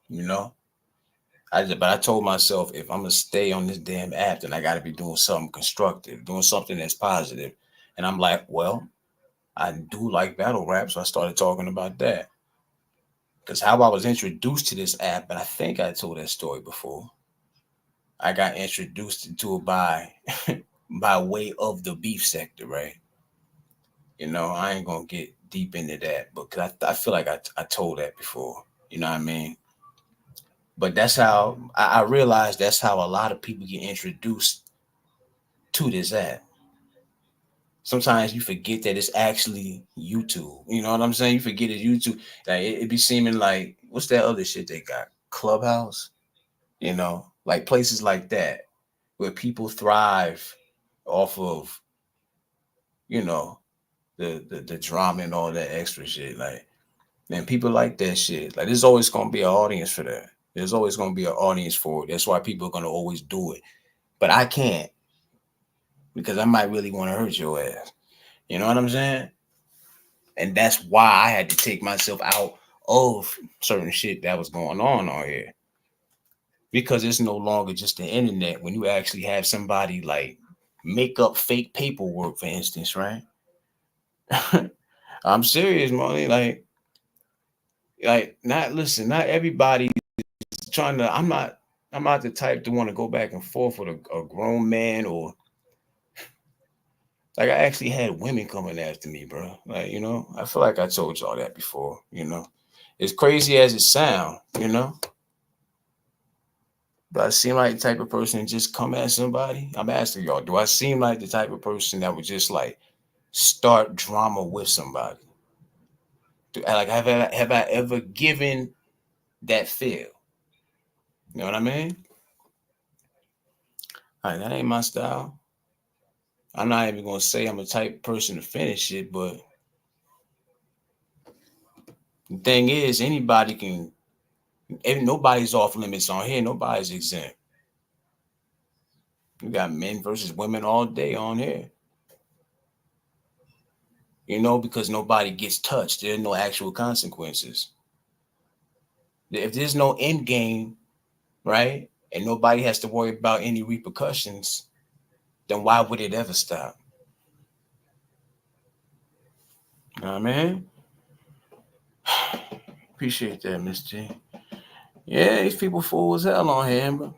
You know, but I told myself, if I'm gonna stay on this damn app, then I got to be doing something constructive, doing something that's positive. And I'm like, well, I do like battle rap, so I started talking about that. Because how I was introduced to this app, and I think I told that story before. I got introduced to it by by way of the beef sector, right? I ain't gonna get deep into that, but I feel like I told that before. You know what I mean? But that's how I realized that's how a lot of people get introduced to this app. Sometimes you forget that it's actually YouTube. You know what I'm saying? You forget it's YouTube. Like, it be seeming like, what's that other shit they got? Clubhouse? Like places like that where people thrive off of, you know, the drama and all that extra shit. Like, man, people like that shit. Like, there's always gonna be an audience for that. There's always gonna be an audience for it. That's why people are gonna always do it. But I can't, because I might really want to hurt your ass. You know what I'm saying? And that's why I had to take myself out of certain shit that was going on here. Because it's no longer just the internet when you actually have somebody like make up fake paperwork, for instance, right? I'm serious, money. Not listen, not everybody is trying to. I'm not the type to want to go back and forth with a grown man, or like, I actually had women coming after me, bro. Like, I feel like I told y'all that before. As crazy as it sound. Do I seem like the type of person to just come at somebody? I'm asking y'all, do I seem like the type of person that would just like start drama with somebody? Have I ever given that feel? You know what I mean? Like, that ain't my style. I'm not even gonna say I'm a type of person to finish it, but the thing is, anybody can. Nobody's off limits on here. Nobody's exempt. You got men versus women all day on here. Because nobody gets touched. There are no actual consequences. If there's no end game, right, and nobody has to worry about any repercussions, then why would it ever stop? You know what I mean? Appreciate that, Miss G. Yeah, these people fool as hell on here, bro.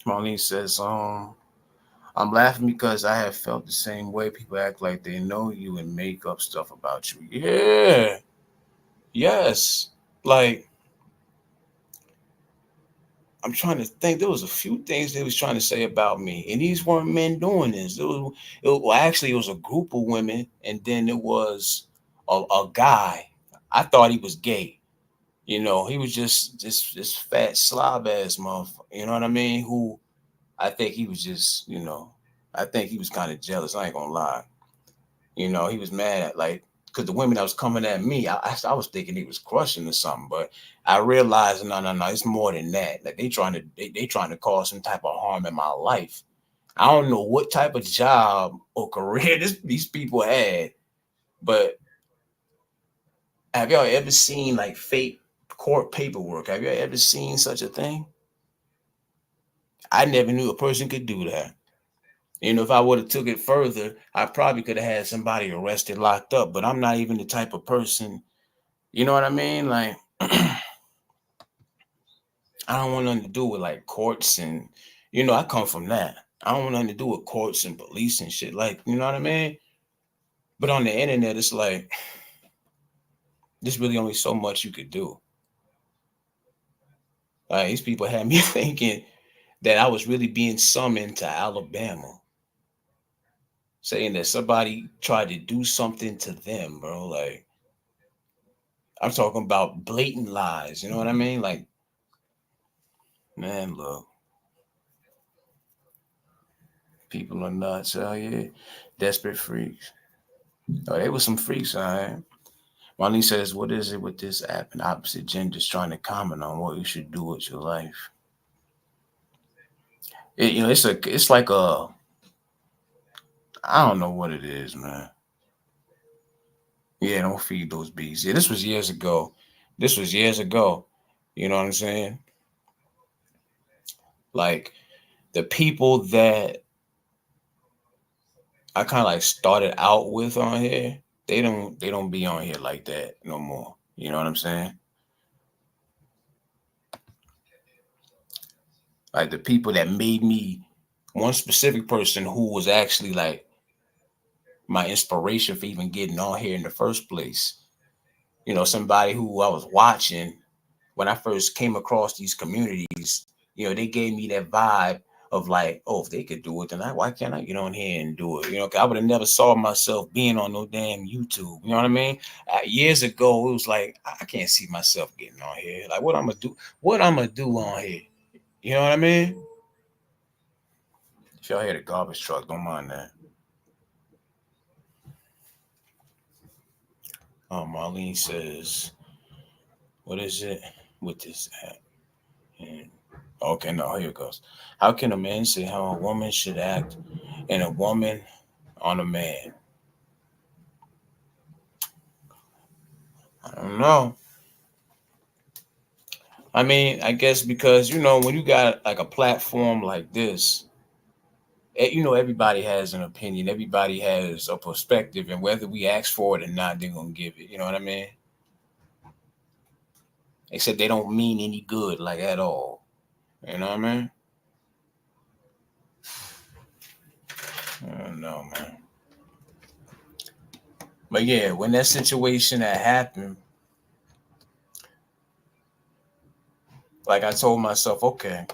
Marlene says, I'm laughing because I have felt the same way. People act like they know you and make up stuff about you. Yeah. Yes. Like, I'm trying to think. There was a few things they was trying to say about me, and these weren't men doing this. Actually, it was a group of women, and then it was a guy. I thought he was gay. He was just this fat slob ass motherfucker. You know what I mean? Who I think he was just, I think he was kind of jealous. I ain't gonna lie. He was mad. Like, because the women that was coming at me, I was thinking he was crushing or something, but I realized no, it's more than that. Like they trying to cause some type of harm in my life. I don't know what type of job or career these people had, but have y'all ever seen like fake court paperwork? Have you ever seen such a thing? I never knew a person could do that. You know, if I would have took it further, I probably could have had somebody arrested, locked up. But I'm not even the type of person. You know what I mean? Like, I don't want nothing to do with like courts and, I come from that. I don't want nothing to do with courts and police and shit. Like, you know what I mean? But on the internet, it's like there's really only so much you could do. Like these people had me thinking that I was really being summoned to Alabama, saying that somebody tried to do something to them, bro. Like I'm talking about blatant lies. You know what I mean? Like, man, look, people are nuts. Oh yeah, desperate freaks. Oh, they were some freaks, all right. Marlene says, "What is it with this app and opposite genders trying to comment on what you should do with your life?" It's like a, I don't know what it is, man. Yeah, don't feed those bees. Yeah, this was years ago. This was years ago. You know what I'm saying? Like the people that I kind of like started out with on here, they don't be on here like that no more. You know what I'm saying? Like the people that made me one specific person who was actually like my inspiration for even getting on here in the first place. Somebody who I was watching when I first came across these communities, they gave me that vibe of like, oh, if they could do it, then why can't I get on here and do it? 'Cause I would have never saw myself being on no damn YouTube. You know what I mean? Years ago, it was like I can't see myself getting on here. Like, what I'm gonna do? What I'm gonna do on here? You know what I mean? If y'all hear the garbage truck, don't mind that. Marlene says, "What is it with this app?" And, okay, no, here it goes. How can a man say how a woman should act and a woman on a man? I don't know. I mean, I guess because when you got like a platform like this, everybody has an opinion, everybody has a perspective, and whether we ask for it or not, they're gonna give it. You know what I mean? Except they don't mean any good, like at all. You know what I mean? I don't know, man. But yeah, when that situation that happened, like I told myself, okay,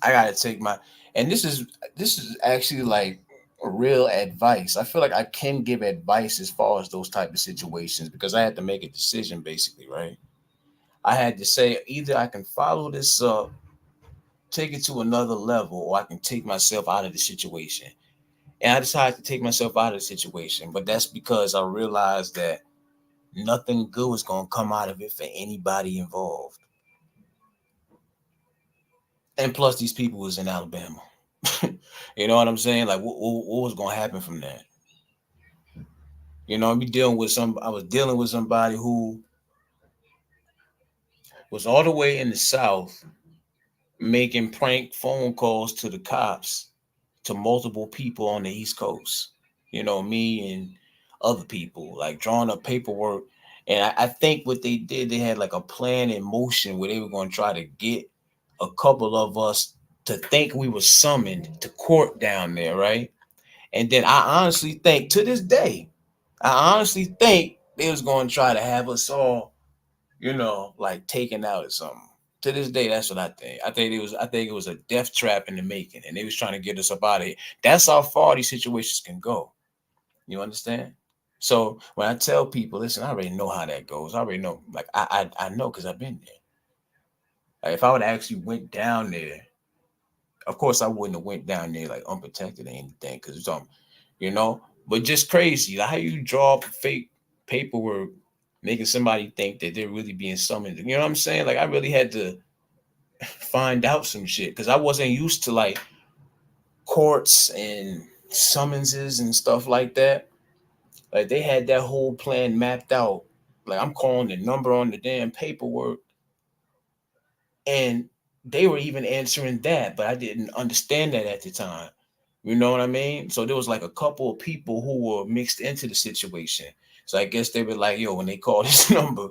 I gotta take my, and this is actually like real advice. I feel like I can give advice as far as those type of situations because I had to make a decision basically, right? I had to say either I can follow this up, take it to another level, or I can take myself out of the situation. And I decided to take myself out of the situation, but that's because I realized that nothing good was gonna come out of it for anybody involved. And plus, these people was in Alabama. You know what I'm saying? Like, what was gonna happen from that? I was dealing with somebody who was all the way in the South making prank phone calls to the cops to multiple people on the East Coast. Me and other people, like drawing up paperwork. And I think what they did, they had like a plan in motion where they were going to try to get a couple of us to think we were summoned to court down there, right? And then I honestly think to this day, I honestly think they was going to try to have us all, like taken out or something. To this day, that's what I think. I think it was a death trap in the making, and they was trying to get us up out of here. That's how far these situations can go. You understand? So when I tell people, listen, I already know how that goes. I already know. Like I know because I've been there. Like, if I would actually went down there, of course I wouldn't have went down there like unprotected or anything, because it's But just crazy. Like how you draw up fake paperwork making somebody think that they're really being summoned. You know what I'm saying? Like I really had to find out some shit because I wasn't used to like courts and summonses and stuff like that. Like they had that whole plan mapped out. Like I'm calling the number on the damn paperwork, and they were even answering that, but I didn't understand that at the time. You know what I mean? So there was like a couple of people who were mixed into the situation. So I guess they were like, yo, when they call this number,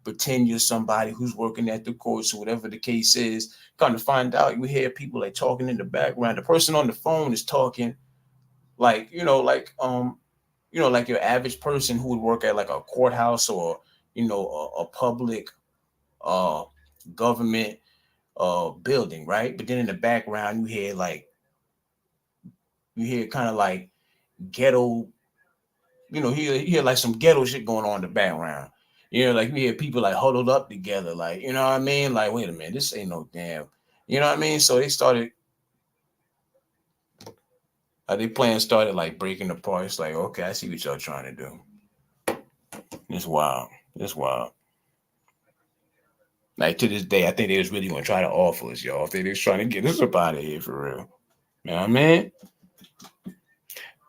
pretend you're somebody who's working at the courts or whatever the case is. Come to find out, you hear people like talking in the background. The person on the phone is talking like, like your average person who would work at like a courthouse or, a public uh government building, right? But then in the background you hear kind of like ghetto, you hear like some ghetto shit going on in the background. Like you hear people like huddled up together, like, you know what I mean? Like, wait a minute, this ain't no damn, you know what I mean? So they plan started like breaking apart. It's like, okay, I see what y'all trying to do. It's wild. It's wild. Like to this day, I think they was really gonna try to offer us, y'all. I think they was trying to get us up out of here for real. You know what I mean?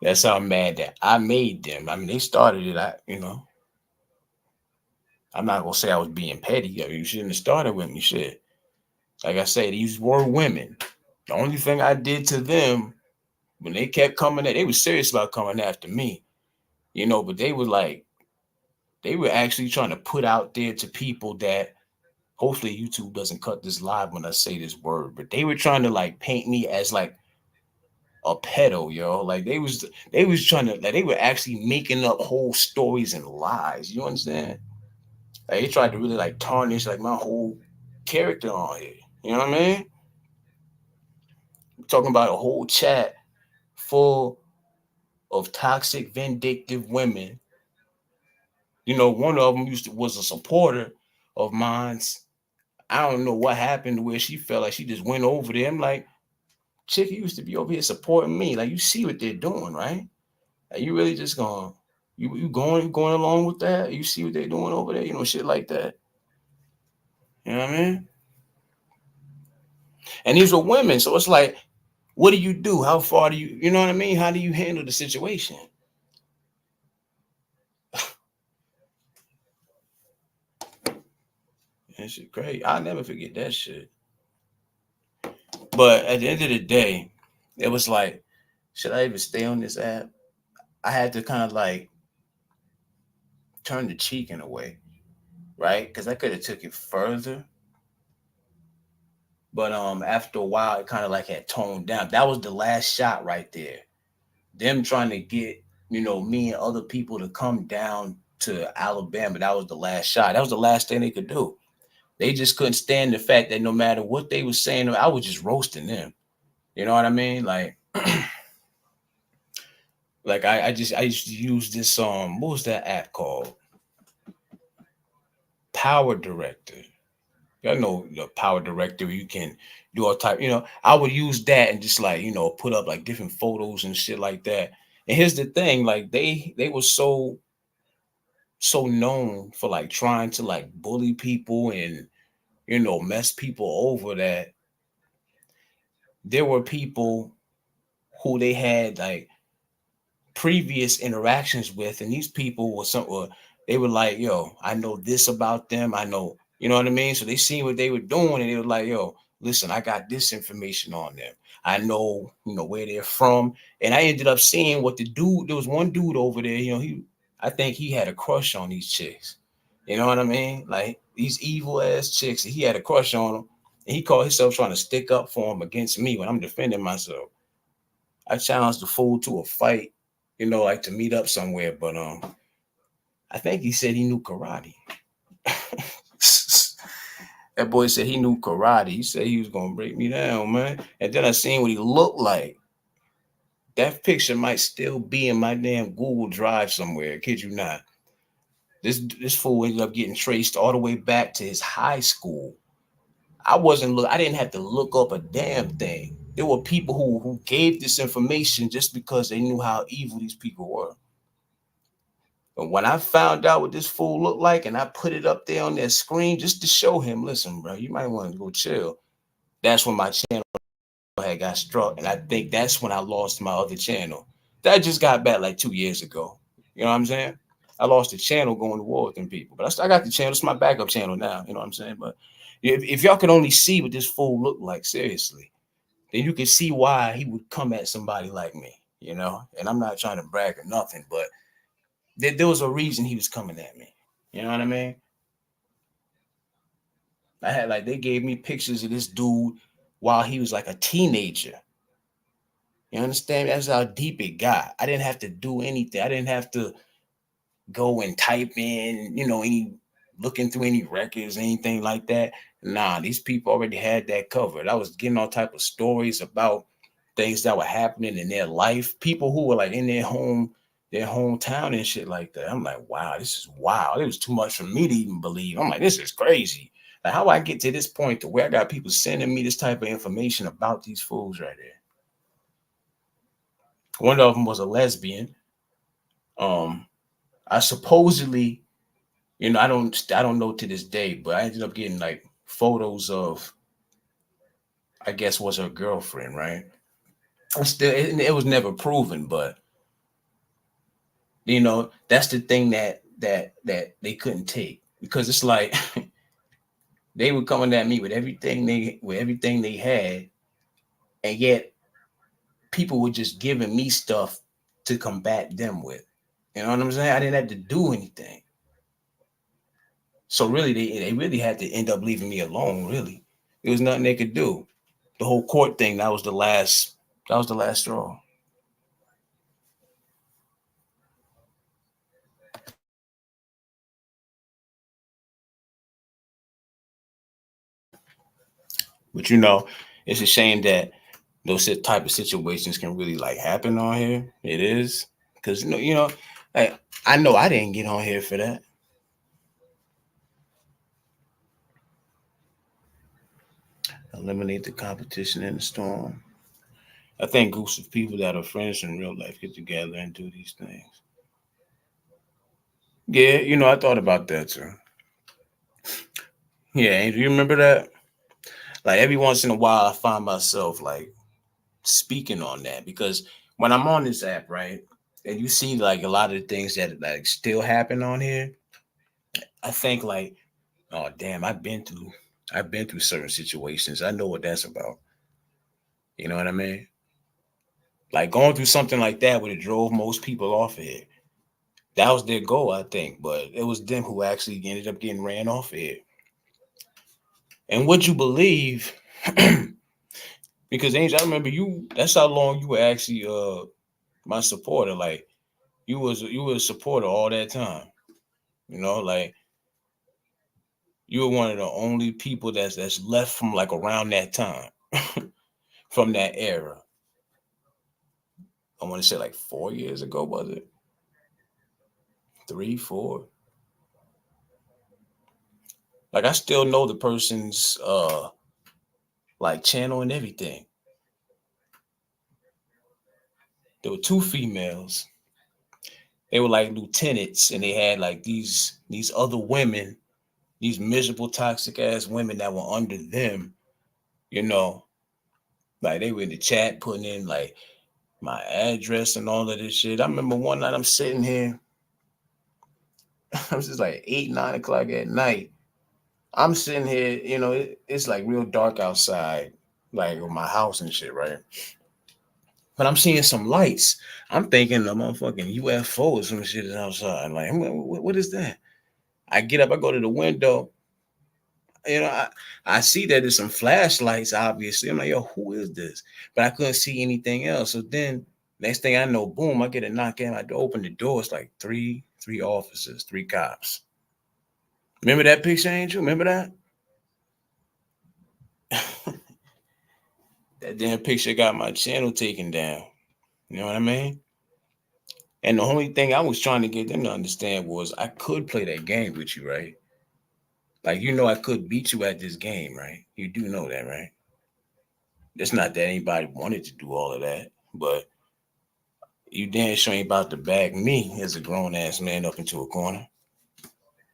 That's how mad that I made them. I mean, they started it. I'm not gonna say I was being petty. I mean, you shouldn't have started with me. Shit. Like I said, these were women. The only thing I did to them when they kept coming at, they were serious about coming after me. But they were actually trying to put out there to people that hopefully YouTube doesn't cut this live when I say this word, but they were trying to like paint me as like a pedo, yo. Like they was trying to like they were actually making up whole stories and lies. You understand? Like they tried to really like tarnish like my whole character on here. You know what I mean? We're talking about a whole chat full of toxic, vindictive women. One of them was a supporter of mine's. I don't know what happened to where she felt like she just went over there. I'm like, chick, you used to be over here supporting me. Like, you see what they're doing, right? Are you really just going, you going along with that? You see what they're doing over there? Shit like that. You know what I mean? And these were women. So it's like, what do you do? How far do you know what I mean? How do you handle the situation? That shit great. I'll never forget that shit. But at the end of the day, it was like, should I even stay on this app? I had to kind of like turn the cheek in a way, right? Because I could have took it further. But after a while, it kind of like had toned down. That was the last shot right there. Them trying to get, me and other people to come down to Alabama. That was the last shot. That was the last thing they could do. They just couldn't stand the fact that no matter what they were saying, I was just roasting them. You know what I mean? Like, like I used to use this what was that app called? Power Director. Y'all know the Power Director. You can do all type. I would use that and just like put up like different photos and shit like that. And here's the thing: like they were so known for like trying to like bully people and mess people over that there were people who they had like previous interactions with, and these people they were like, yo, I know this about them. I know, you know what I mean? So they seen what they were doing and they were like, yo, listen, I got this information on them. I know, where they're from. And I ended up seeing what there was one dude over there, I think he had a crush on these chicks. You know what I mean? Like these evil ass chicks, he had a crush on them. And he called himself trying to stick up for him against me when I'm defending myself. I challenged the fool to a fight, like to meet up somewhere. But I think he said he knew karate. That boy said he knew karate. He said he was gonna break me down, man. And then I seen what he looked like. That picture might still be in my damn Google Drive somewhere. Kid you not. This fool ended up getting traced all the way back to his high school. I didn't have to look up a damn thing. There were people who gave this information just because they knew how evil these people were. But when I found out what this fool looked like and I put it up there on that screen just to show him, listen, bro, you might want to go chill. That's when my channel had got struck. And I think that's when I lost my other channel. That just got back like 2 years ago. You know what I'm saying? I lost the channel going to war with them people. But I got the channel. It's my backup channel now. You know what I'm saying? But if y'all could only see what this fool looked like, seriously, then you can see why he would come at somebody like me, you know? And I'm not trying to brag or nothing, but there was a reason he was coming at me. You know what I mean? I had like, they gave me pictures of this dude while he was like a teenager. You understand? That's how deep it got. I didn't have to do anything. I didn't have to go and type in, any looking through any records, anything like that. Nah, these people already had that covered. I was getting all type of stories about things that were happening in their life. People who were like in their hometown and shit like that. I'm like, wow, this is wild. It was too much for me to even believe. I'm like, this is crazy. Like, how I get to this point to where I got people sending me this type of information about these fools right there. One of them was a lesbian. I supposedly, I don't know to this day, but I ended up getting like photos of, I guess, was her girlfriend, right? It was never proven, but that's the thing that they couldn't take, because it's like they were coming at me with everything they had, and yet people were just giving me stuff to combat them with. You know what I'm saying? I didn't have to do anything. So really, they really had to end up leaving me alone. Really, there was nothing they could do. The whole court thing, that was the last. That was the last straw. But it's a shame that those type of situations can really like happen on here. It is, because like, I know I didn't get on here for that. Eliminate the competition in the storm. I think groups of people that are friends in real life get together and do these things. Yeah, I thought about that too. Yeah, do you remember that? Like every once in a while, I find myself like speaking on that, because when I'm on this app, right, and you see like a lot of the things that like still happen on here, I think like, oh damn, I've been through certain situations. I know what that's about. You know what I mean? Like going through something like that would have drove most people off of here. That was their goal, I think, but it was them who actually ended up getting ran off of it. And would you believe? Because Angel, I remember you. That's how long you were actually my supporter. Like you were a supporter all that time. Like you were one of the only people that's left from like around that time, from that era. I want to say like 4 years ago, was it? 3, 4. Like I still know the person's like channel and everything. There were two females. They were like lieutenants, and they had like these other women, these miserable, toxic ass women that were under them. You know, like they were in the chat putting in like my address and all of this shit. I remember one night I'm sitting here. I was just like 8, 9 o'clock at night. I'm sitting here, it's like real dark outside, like with my house and shit, right? But I'm seeing some lights. I'm thinking the motherfucking UFO or some shit is outside. Like, what is that? I get up, I go to the window. I see that there's some flashlights, obviously. I'm like, yo, who is this? But I couldn't see anything else. So then next thing I know, boom, I get a knock at my door, open the door. It's like three officers, 3 cops. Remember that picture, Angel? Remember that? That damn picture got my channel taken down. You know what I mean? And the only thing I was trying to get them to understand was I could play that game with you, right? Like, I could beat you at this game, right? You do know that, right? It's not that anybody wanted to do all of that, but you damn sure ain't about to bag me as a grown ass man up into a corner.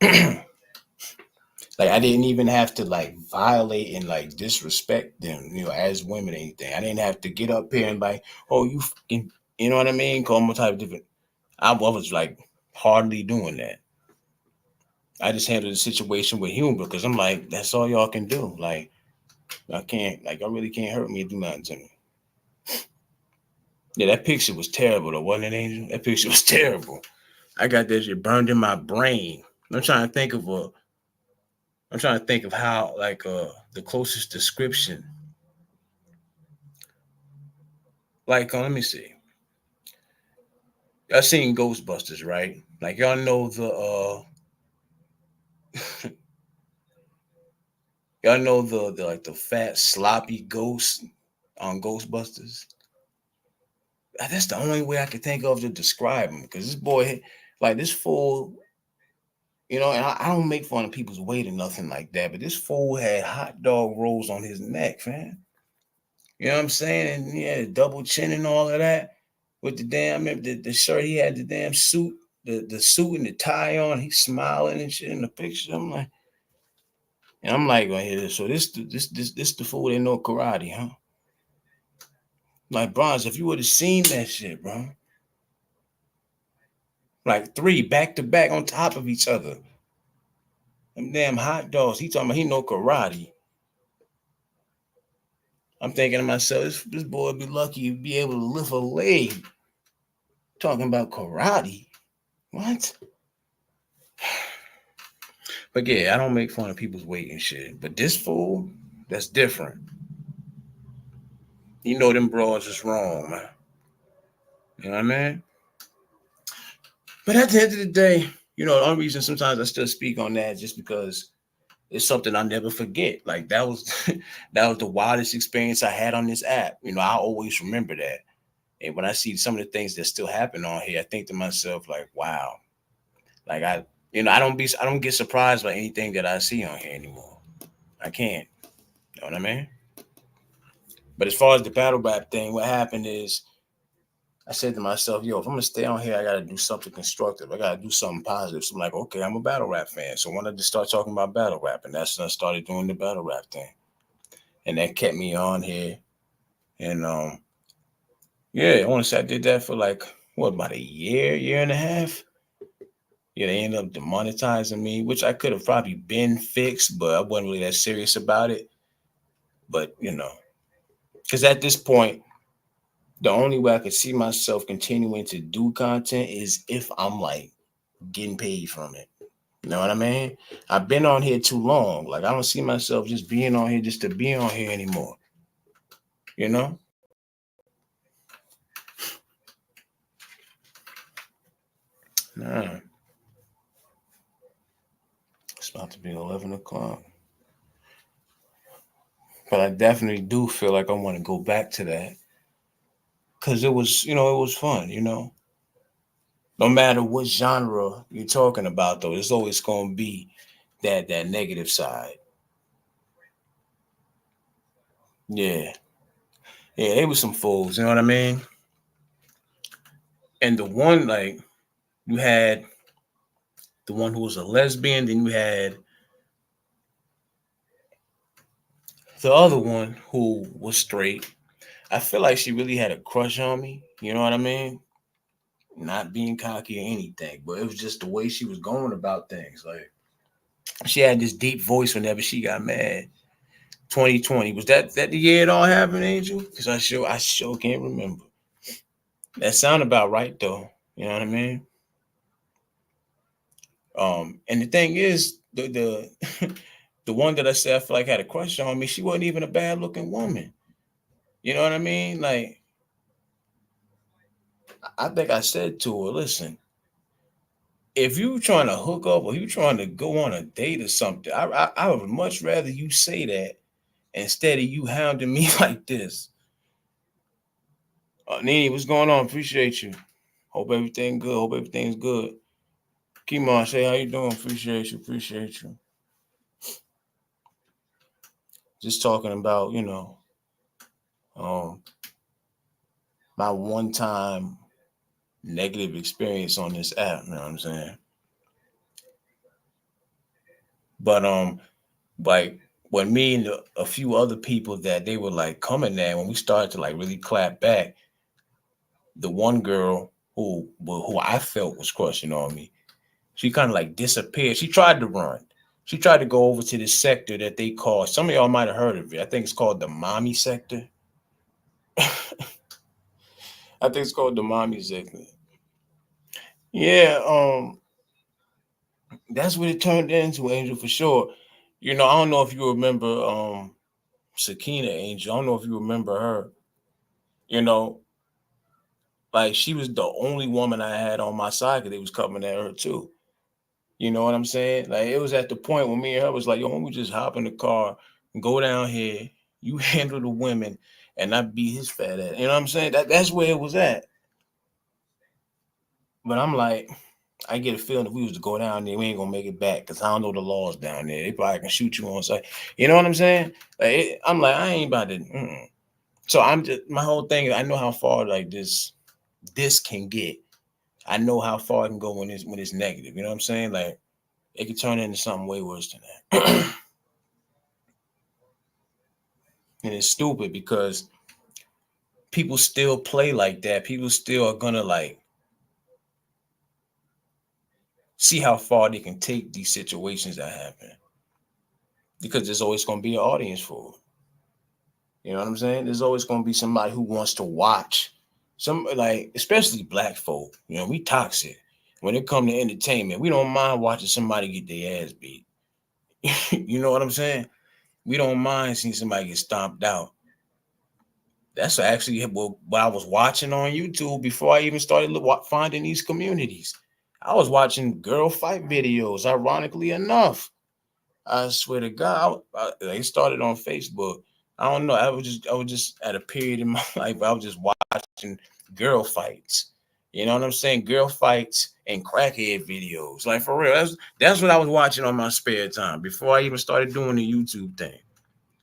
Like I didn't even have to like violate and like disrespect them, as women or anything. I didn't have to get up here and like, oh, you fucking, you know what I mean? Call them a type of different. I was like hardly doing that. I just handled the situation with humor because I'm like, that's all y'all can do. Like, I can't, like, y'all really can't hurt me and do nothing to me. Yeah, that picture was terrible though, wasn't it, Angel? That picture was terrible. I got that shit burned in my brain. I'm trying to think of a I'm trying to think of how like the closest description. Like let me see. Y'all seen Ghostbusters, right? Like y'all know the like the fat sloppy ghost on Ghostbusters. That's the only way I could think of to describe him because this boy, like this fool, and I don't make fun of people's weight or nothing like that, but this fool had hot dog rolls on his neck, man. You know what I'm saying? And he had a double chin and all of that with the damn the shirt. He had the damn suit, the suit and the tie on. He's smiling and shit in the picture. I'm like, right here. So this the fool that know karate, huh? Like Bronze, if you would have seen that shit, bro. Like three back to back on top of each other. Them damn hot dogs. He talking about he know karate. I'm thinking to myself, this boy would be lucky to be able to lift a leg. Talking about karate. What? But yeah, I don't make fun of people's weight and shit. But this fool, that's different. Them broads is wrong, man. You know what I mean? But at the end of the day, the only reason sometimes I still speak on that is just because it's something I'll never forget. Like that was that was the wildest experience I had on this app. I always remember that. And when I see some of the things that still happen on here, I think to myself, like, wow. Like I don't get surprised by anything that I see on here anymore. I can't. You know what I mean? But as far as the battle rap thing, what happened is I said to myself, yo, if I'm gonna stay on here, I gotta do something constructive. I gotta do something positive. So I'm like, okay, I'm a battle rap fan. So I wanted to start talking about battle rap, and that's when I started doing the battle rap thing. And that kept me on here. And yeah, I want to say I did that for like what about a year and a half. Yeah, they ended up demonetizing me, which I could have probably been fixed, but I wasn't really that serious about it. But because at this point, the only way I could see myself continuing to do content is if I'm like getting paid from it. You know what I mean? I've been on here too long. Like I don't see myself just being on here just to be on here anymore. You know? Nah. It's about to be 11 o'clock. But I definitely do feel like I want to go back to that. Cause it was, it was fun. No matter what genre you're talking about, though, there's always gonna be that negative side. Yeah. Yeah, they was some fools, you know what I mean? And the one, like, you had the one who was a lesbian, then you had the other one who was straight. I feel like she really had a crush on me, you know what I mean? Not being cocky or anything, but it was just the way she was going about things. Like, she had this deep voice whenever she got mad. 2020 was that the year it all happened, Angel? Because I sure can't remember. That sound about right though. You know what I mean? And the thing is, the the one that I said I feel like had a crush on me, she wasn't even a bad looking woman. You know what I mean? Like I think I said to her, listen, if you trying to hook up or you trying to go on a date or something, I would much rather you say that instead of you hounding me like this. Nene, what's going on? Appreciate you. Hope everything good. Hope everything's good. Kimon, say how you doing? Appreciate you. Appreciate you. Just talking about, um, my one time negative experience on this app. You know what I'm saying? But like when me and a few other people that they were like coming there, when we started to like really clap back, the one girl who I felt was crushing on me, she kind of like disappeared. She tried to run. She tried to go over to this sector that they call, some of y'all might have heard of it. I think it's called the mommy sector. I think it's called the mommy sector. Yeah, that's what it turned into, Angel, for sure. You know, I don't know if you remember Sakina, Angel. I don't know if you remember her. You know, like she was the only woman I had on my side because they was coming at her too. You know what I'm saying? Like it was at the point when me and her was like, yo, when we just hop in the car and go down here, you handle the women and I beat his fat ass. You know what I'm saying? That's where it was at. But I'm like, I get a feeling if we was to go down there, we ain't gonna make it back because I don't know the laws down there. They probably can shoot you on site. You know what I'm saying? Like I'm like, I ain't about to. Mm-mm. So I'm just my whole thing. I know how far like this can get. I know how far it can go when it's negative. You know what I'm saying? Like it could turn into something way worse than that. And it's stupid because people still play like that. People still are gonna like see how far they can take these situations that happen because there's always gonna be an audience for it. You know what I'm saying? There's always gonna be somebody who wants to watch. Some like, especially black folk. You know, we toxic when it comes to entertainment. We don't mind watching somebody get their ass beat. You know what I'm saying? We don't mind seeing somebody get stomped out. That's actually what I was watching on YouTube before I even started finding these communities. I was watching girl fight videos. Ironically enough, I swear to God, they started on Facebook. I don't know. I was just at a period in my life where I was just watching girl fights. You know what I'm saying? Girl fights and crackhead videos. Like for real. That's what I was watching on my spare time before I even started doing the YouTube thing.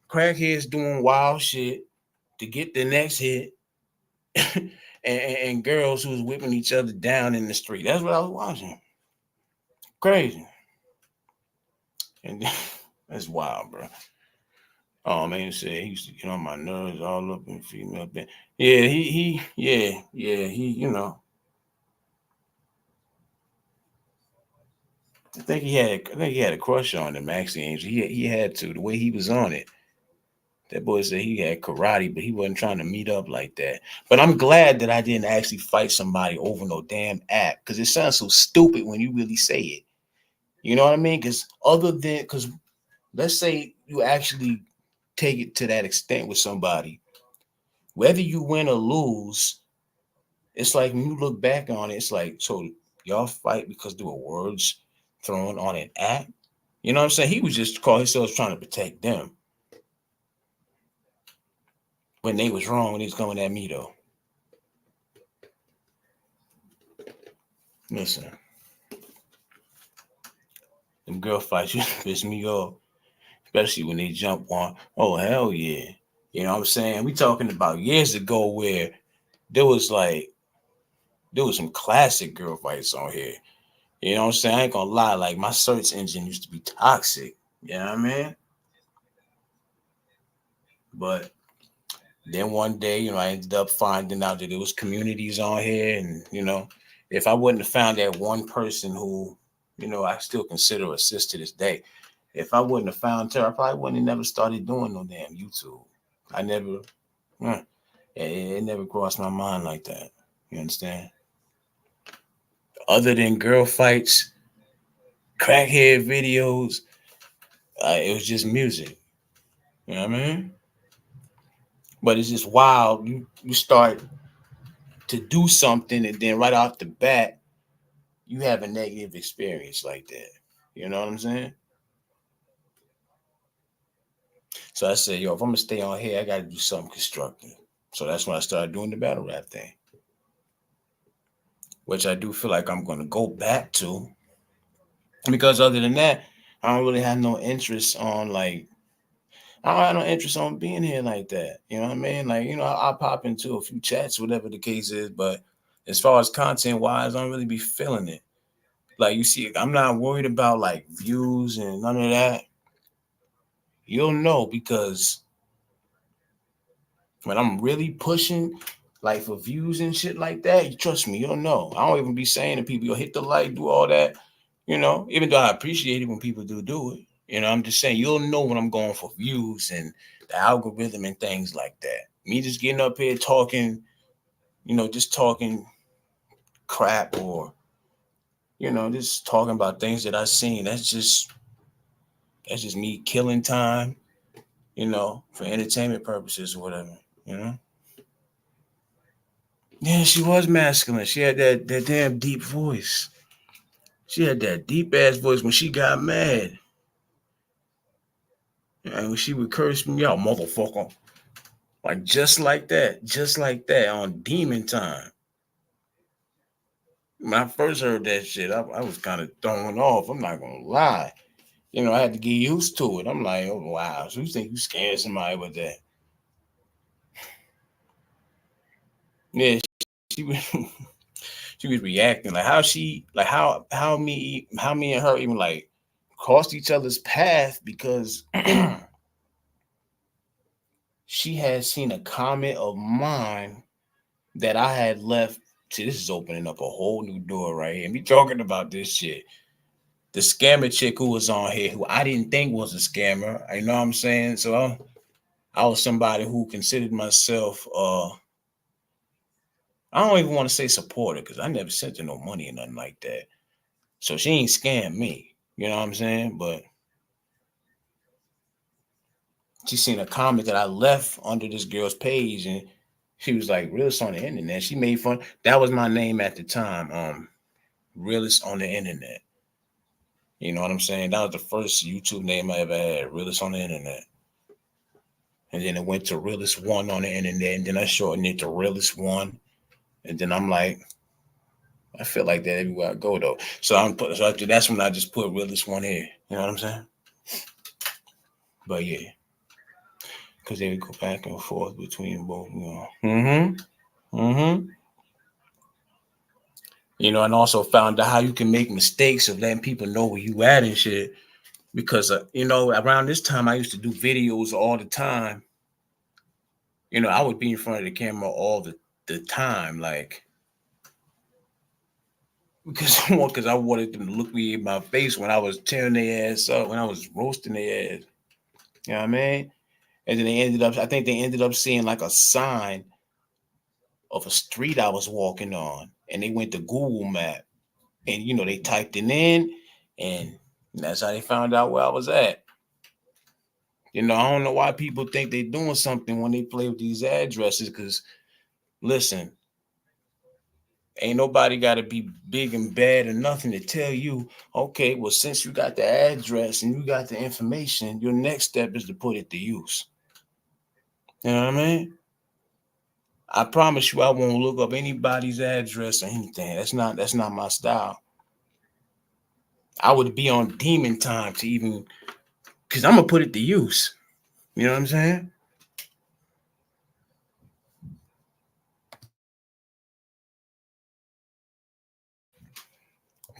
Crackheads doing wild shit to get the next hit, and girls who was whipping each other down in the street. That's what I was watching. Crazy. And that's wild, bro. Oh man, said he used to get on my nerves all up in female bed. Yeah, he, I think he had a crush on him, actually, Angel. He had to, the way he was on it. That boy said he had karate, but he wasn't trying to meet up like that. But I'm glad that I didn't actually fight somebody over no damn app because it sounds so stupid when you really say it. You know what I mean? Because let's say you actually take it to that extent with somebody, whether you win or lose, it's like when you look back on it, it's like, so y'all fight because there were words thrown on an app. You know what I'm saying? He was just called himself trying to protect them when they was wrong when he was coming at me though. Listen, them girl fights used to piss me off, especially when they jump on. Oh hell yeah! You know what I'm saying? We talking about years ago where there was like there was some classic girl fights on here. You know what I'm saying? I ain't gonna lie, like my search engine used to be toxic. You know what I mean? But then one day, I ended up finding out that there was communities on here, and if I wouldn't have found that one person who, I still consider a sis to this day. If I wouldn't have found her, I probably wouldn't have never started doing no damn YouTube. I never, it never crossed my mind like that. You understand? Other than girl fights, crackhead videos, it was just music. You know what I mean? But it's just wild. You start to do something, and then right off the bat, you have a negative experience like that. You know what I'm saying? So I said, yo, if I'm gonna stay on here, I gotta do something constructive. So that's when I started doing the battle rap thing, which I do feel like I'm gonna go back to because other than that, I don't really have no interest on like I don't have no interest on being here like that. You know what I mean? Like, I'll pop into a few chats, whatever the case is, but as far as content wise, I don't really be feeling it. Like you see, I'm not worried about like views and none of that. You'll know because when I'm really pushing like for views and shit like that, you trust me, you'll know. I don't even be saying to people, you'll hit the like, do all that, even though I appreciate it when people do it. I'm just saying you'll know when I'm going for views and the algorithm and things like that. Me just getting up here talking, just talking crap or, just talking about things that I've seen. That's just me killing time, for entertainment purposes or whatever. Yeah, she was masculine. She had that damn deep voice. She had that deep ass voice when she got mad. And when she would curse me out, motherfucker. Like just like that on demon time. When I first heard that shit, I was kind of thrown off. I'm not gonna lie. I had to get used to it. I'm like, oh wow. So you think you scared somebody with that? Yeah, she was she was reacting like how me and her even like crossed each other's path because she had seen a comment of mine that I had left. See, this is opening up a whole new door right here. Me talking about this shit. The scammer chick who was on here, who I didn't think was a scammer. You know what I'm saying? So I was somebody who considered myself I don't even want to say supporter because I never sent her no money or nothing like that. So she ain't scammed me. You know what I'm saying? But she seen a comment that I left under this girl's page and she was like, Realest on the internet. She made fun. That was my name at the time. Realest on the internet. You know what I'm saying? That was the first YouTube name I ever had, Realest on the internet. And then it went to Realest One on the internet, and then I shortened it to Realest One. And then I'm like, I feel like that everywhere I go though. So that's when I just put Realest One here. You know what I'm saying? But yeah, because they would go back and forth between both. Mm-hmm. Mm-hmm. And also found out how you can make mistakes of letting people know where you at and shit. Because around this time I used to do videos all the time. I would be in front of the camera all the time, like because I wanted them to look me in my face when I was tearing their ass up, when I was roasting their ass. You know what I mean? And then I think they ended up seeing like a sign of a street I was walking on, and they went to Google Map, and they typed it in, and that's how they found out where I was at. I don't know why people think they're doing something when they play with these addresses. Because listen, ain't nobody got to be big and bad or nothing to tell you, okay, well, since you got the address and you got the information, your next step is to put it to use. You know what I mean? I promise you, I won't look up anybody's address or anything. That's not my style. I would be on demon time to even, because I'm gonna put it to use. You know what I'm saying?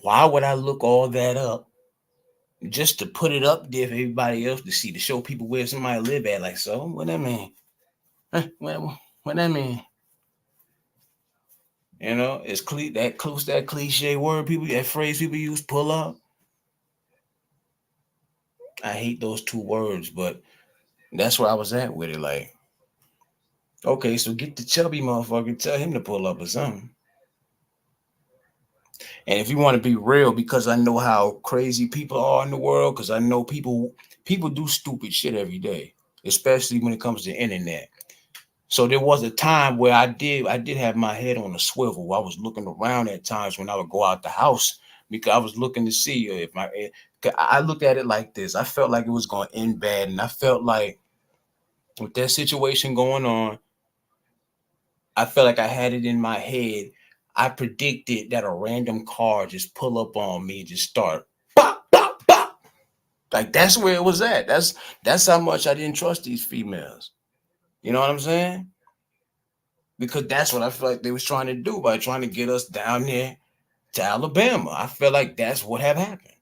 Why would I look all that up just to put it up there for everybody else to see, to show people where somebody live at? Like, so what that mean? What that mean? It's that cliche word that phrase people use, pull up. I hate those two words, but that's where I was at with it. Like, okay, so get the chubby motherfucker, tell him to pull up or something. And if you want to be real, because I know how crazy people are in the world, because I know people do stupid shit every day, especially when it comes to the internet. So there was a time where I did have my head on a swivel. I was looking around at times when I would go out the house because I was looking to see if I looked at it like this. I felt like it was going to end bad, and I felt like with that situation going on, I felt like I had it in my head. I predicted that a random car just pull up on me and just start bop, bop, bop. Like that's where it was at. That's how much I didn't trust these females. You know what I'm saying? because that's what I feel like they was trying to do by trying to get us down there to Alabama. I feel like that's what have happened.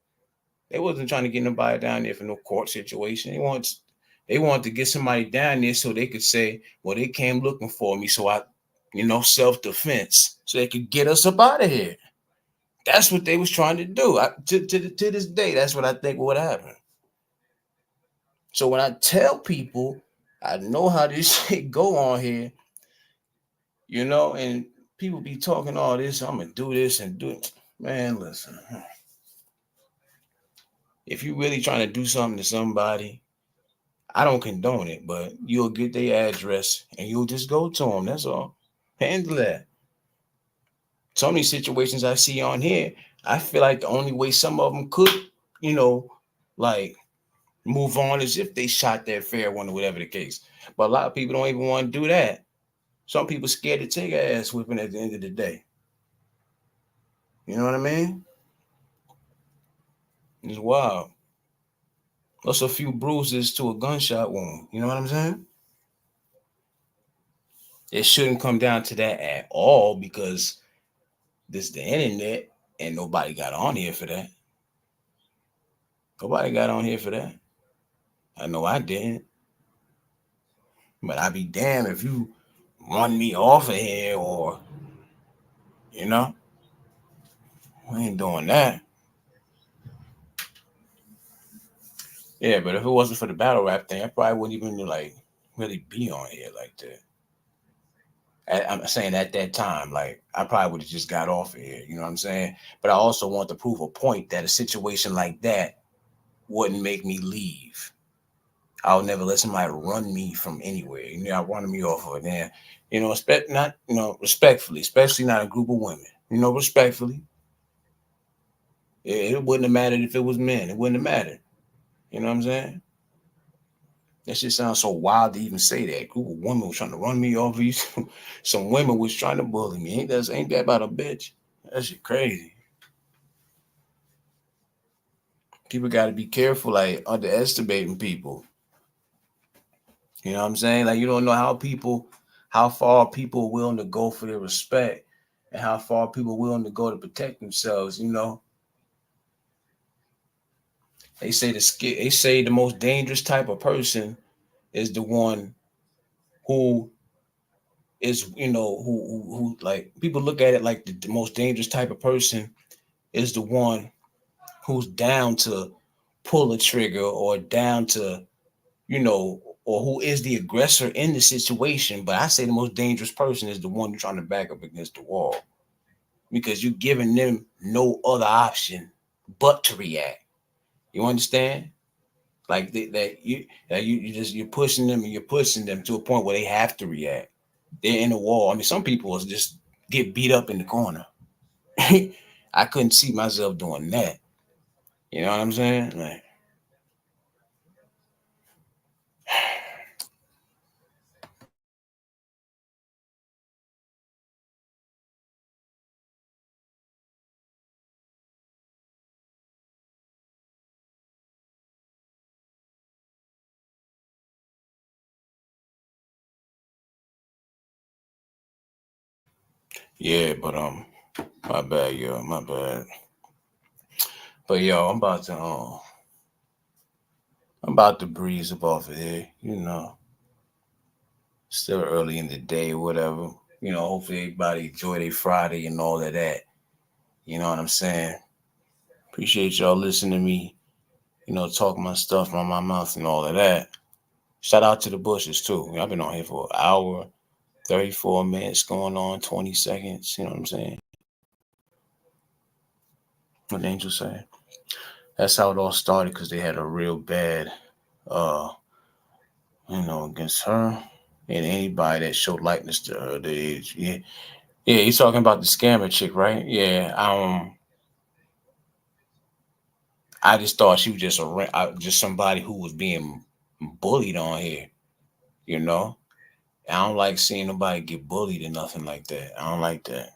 They wasn't trying to get nobody down there for no court situation. They wanted to get somebody down there so they could say, well, they came looking for me, so I, self-defense, so they could get us up out of here. That's what they was trying to do. To this day, that's what I think would happen. So when I tell people, I know how this shit go on here, and people be talking all this, I'm gonna do this and do it. Man, listen. If you really trying to do something to somebody, I don't condone it, but you'll get their address and you'll just go to them. That's all. Handle that. So many situations I see on here, I feel like the only way some of them could, like move on is if they shot that fair one or whatever the case. But a lot of people don't even want to do that. Some people scared to take an ass whipping at the end of the day. You know what I mean? It's wild. That's a few bruises to a gunshot wound. You know what I'm saying? It shouldn't come down to that at all because this is the internet and nobody got on here for that. Nobody got on here for that. I know I didn't. But I'd be damned if you run me off of here or, we ain't doing that. Yeah, but if it wasn't for the battle rap thing, I probably wouldn't even really be on here like that. I'm saying at that time, like I probably would have just got off of here. You know what I'm saying? But I also want to prove a point that a situation like that wouldn't make me leave. I'll never let somebody run me from anywhere. I wanted me off of it. Then, respectfully, especially not a group of women. Respectfully. It wouldn't have mattered if it was men. It wouldn't have mattered. You know what I'm saying? That shit sounds so wild to even say that. Group of women was trying to run me over. Some women was trying to bully me. Ain't that about a bitch? That shit crazy. People got to be careful, like underestimating people. You know what I'm saying? Like you don't know how far people are willing to go for their respect, and how far people are willing to go to protect themselves. They say the most dangerous type of person is the one who is who like people look at it like the most dangerous type of person is the one who's down to pull a trigger or down to or who is the aggressor in the situation. But I say the most dangerous person is the one who's trying to back up against the wall because you're giving them no other option but to react. You understand? Like you're pushing them and you're pushing them to a point where they have to react. They're in the wall. I mean, some people will just get beat up in the corner. I couldn't see myself doing that. You know what I'm saying? Like, yeah, but my bad, yo, my bad. But yo, I'm about to breeze up off of here. Still early in the day, whatever. Hopefully everybody enjoy their Friday and all of that. You know what I'm saying? Appreciate y'all listening to me. Talk my stuff from my mouth and all of that. Shout out to the Bushes too. I've been on here for an hour, 34 minutes going on, 20 seconds. You know what I'm saying? What Angel say? That's how it all started because they had a real bad, uh, against her and anybody that showed likeness to her. Yeah, yeah. He's talking about the scammer chick, right? Yeah. I just thought she was just somebody who was being bullied on here. You know, I don't like seeing nobody get bullied or nothing like that. I don't like that.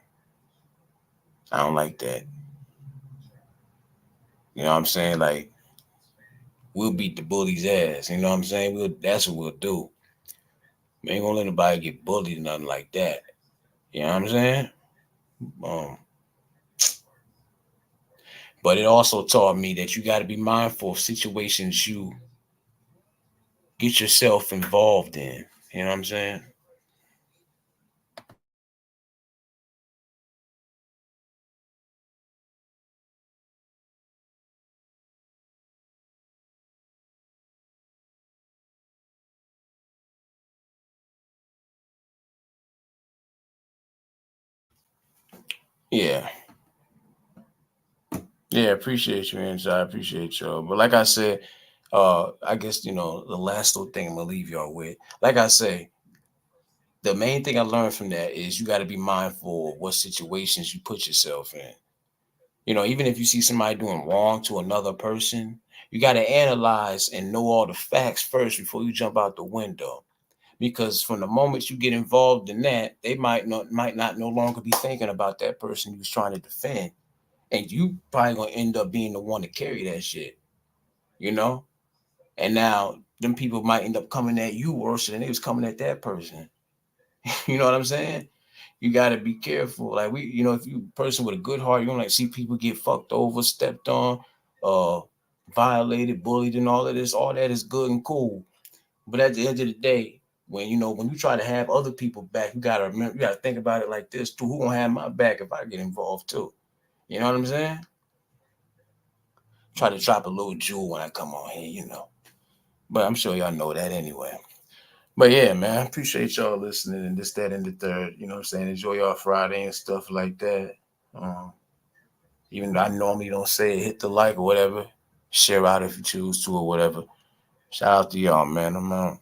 I don't like that. You know what I'm saying? Like, we'll beat the bully's ass. You know what I'm saying? That's what we'll do. We ain't gonna let nobody get bullied or nothing like that. You know what I'm saying? Um, but it also taught me that you got to be mindful of situations you get yourself involved in. You know what I'm saying? Yeah. Yeah, appreciate you, Angie. I appreciate y'all. But like I said, I guess the last little thing I'm gonna leave y'all with. Like I say, the main thing I learned from that is you got to be mindful of what situations you put yourself in. Even if you see somebody doing wrong to another person, you got to analyze and know all the facts first before you jump out the window. Because from the moment you get involved in that, they might not no longer be thinking about that person you was trying to defend, and you probably gonna end up being the one to carry that shit. You know, and now them people might end up coming at you worse than they was coming at that person. You know what I'm saying? You got to be careful. Like if you a person with a good heart, you don't like see people get fucked over, stepped on, uh, violated, bullied, and all of this. All that is good and cool. But at the end of the day, when you try to have other people back, you gotta remember, you gotta think about it like this too. Who gonna have my back if I get involved too? You know what I'm saying? Try to drop a little jewel when I come on here. But I'm sure y'all know that anyway. But yeah, man, I appreciate y'all listening and this, that, and the third. You know what I'm saying? Enjoy y'all Friday and stuff like that. Um, Even though I normally don't say it, hit the like or whatever. Share out if you choose to or whatever. Shout out to y'all, man. I'm out.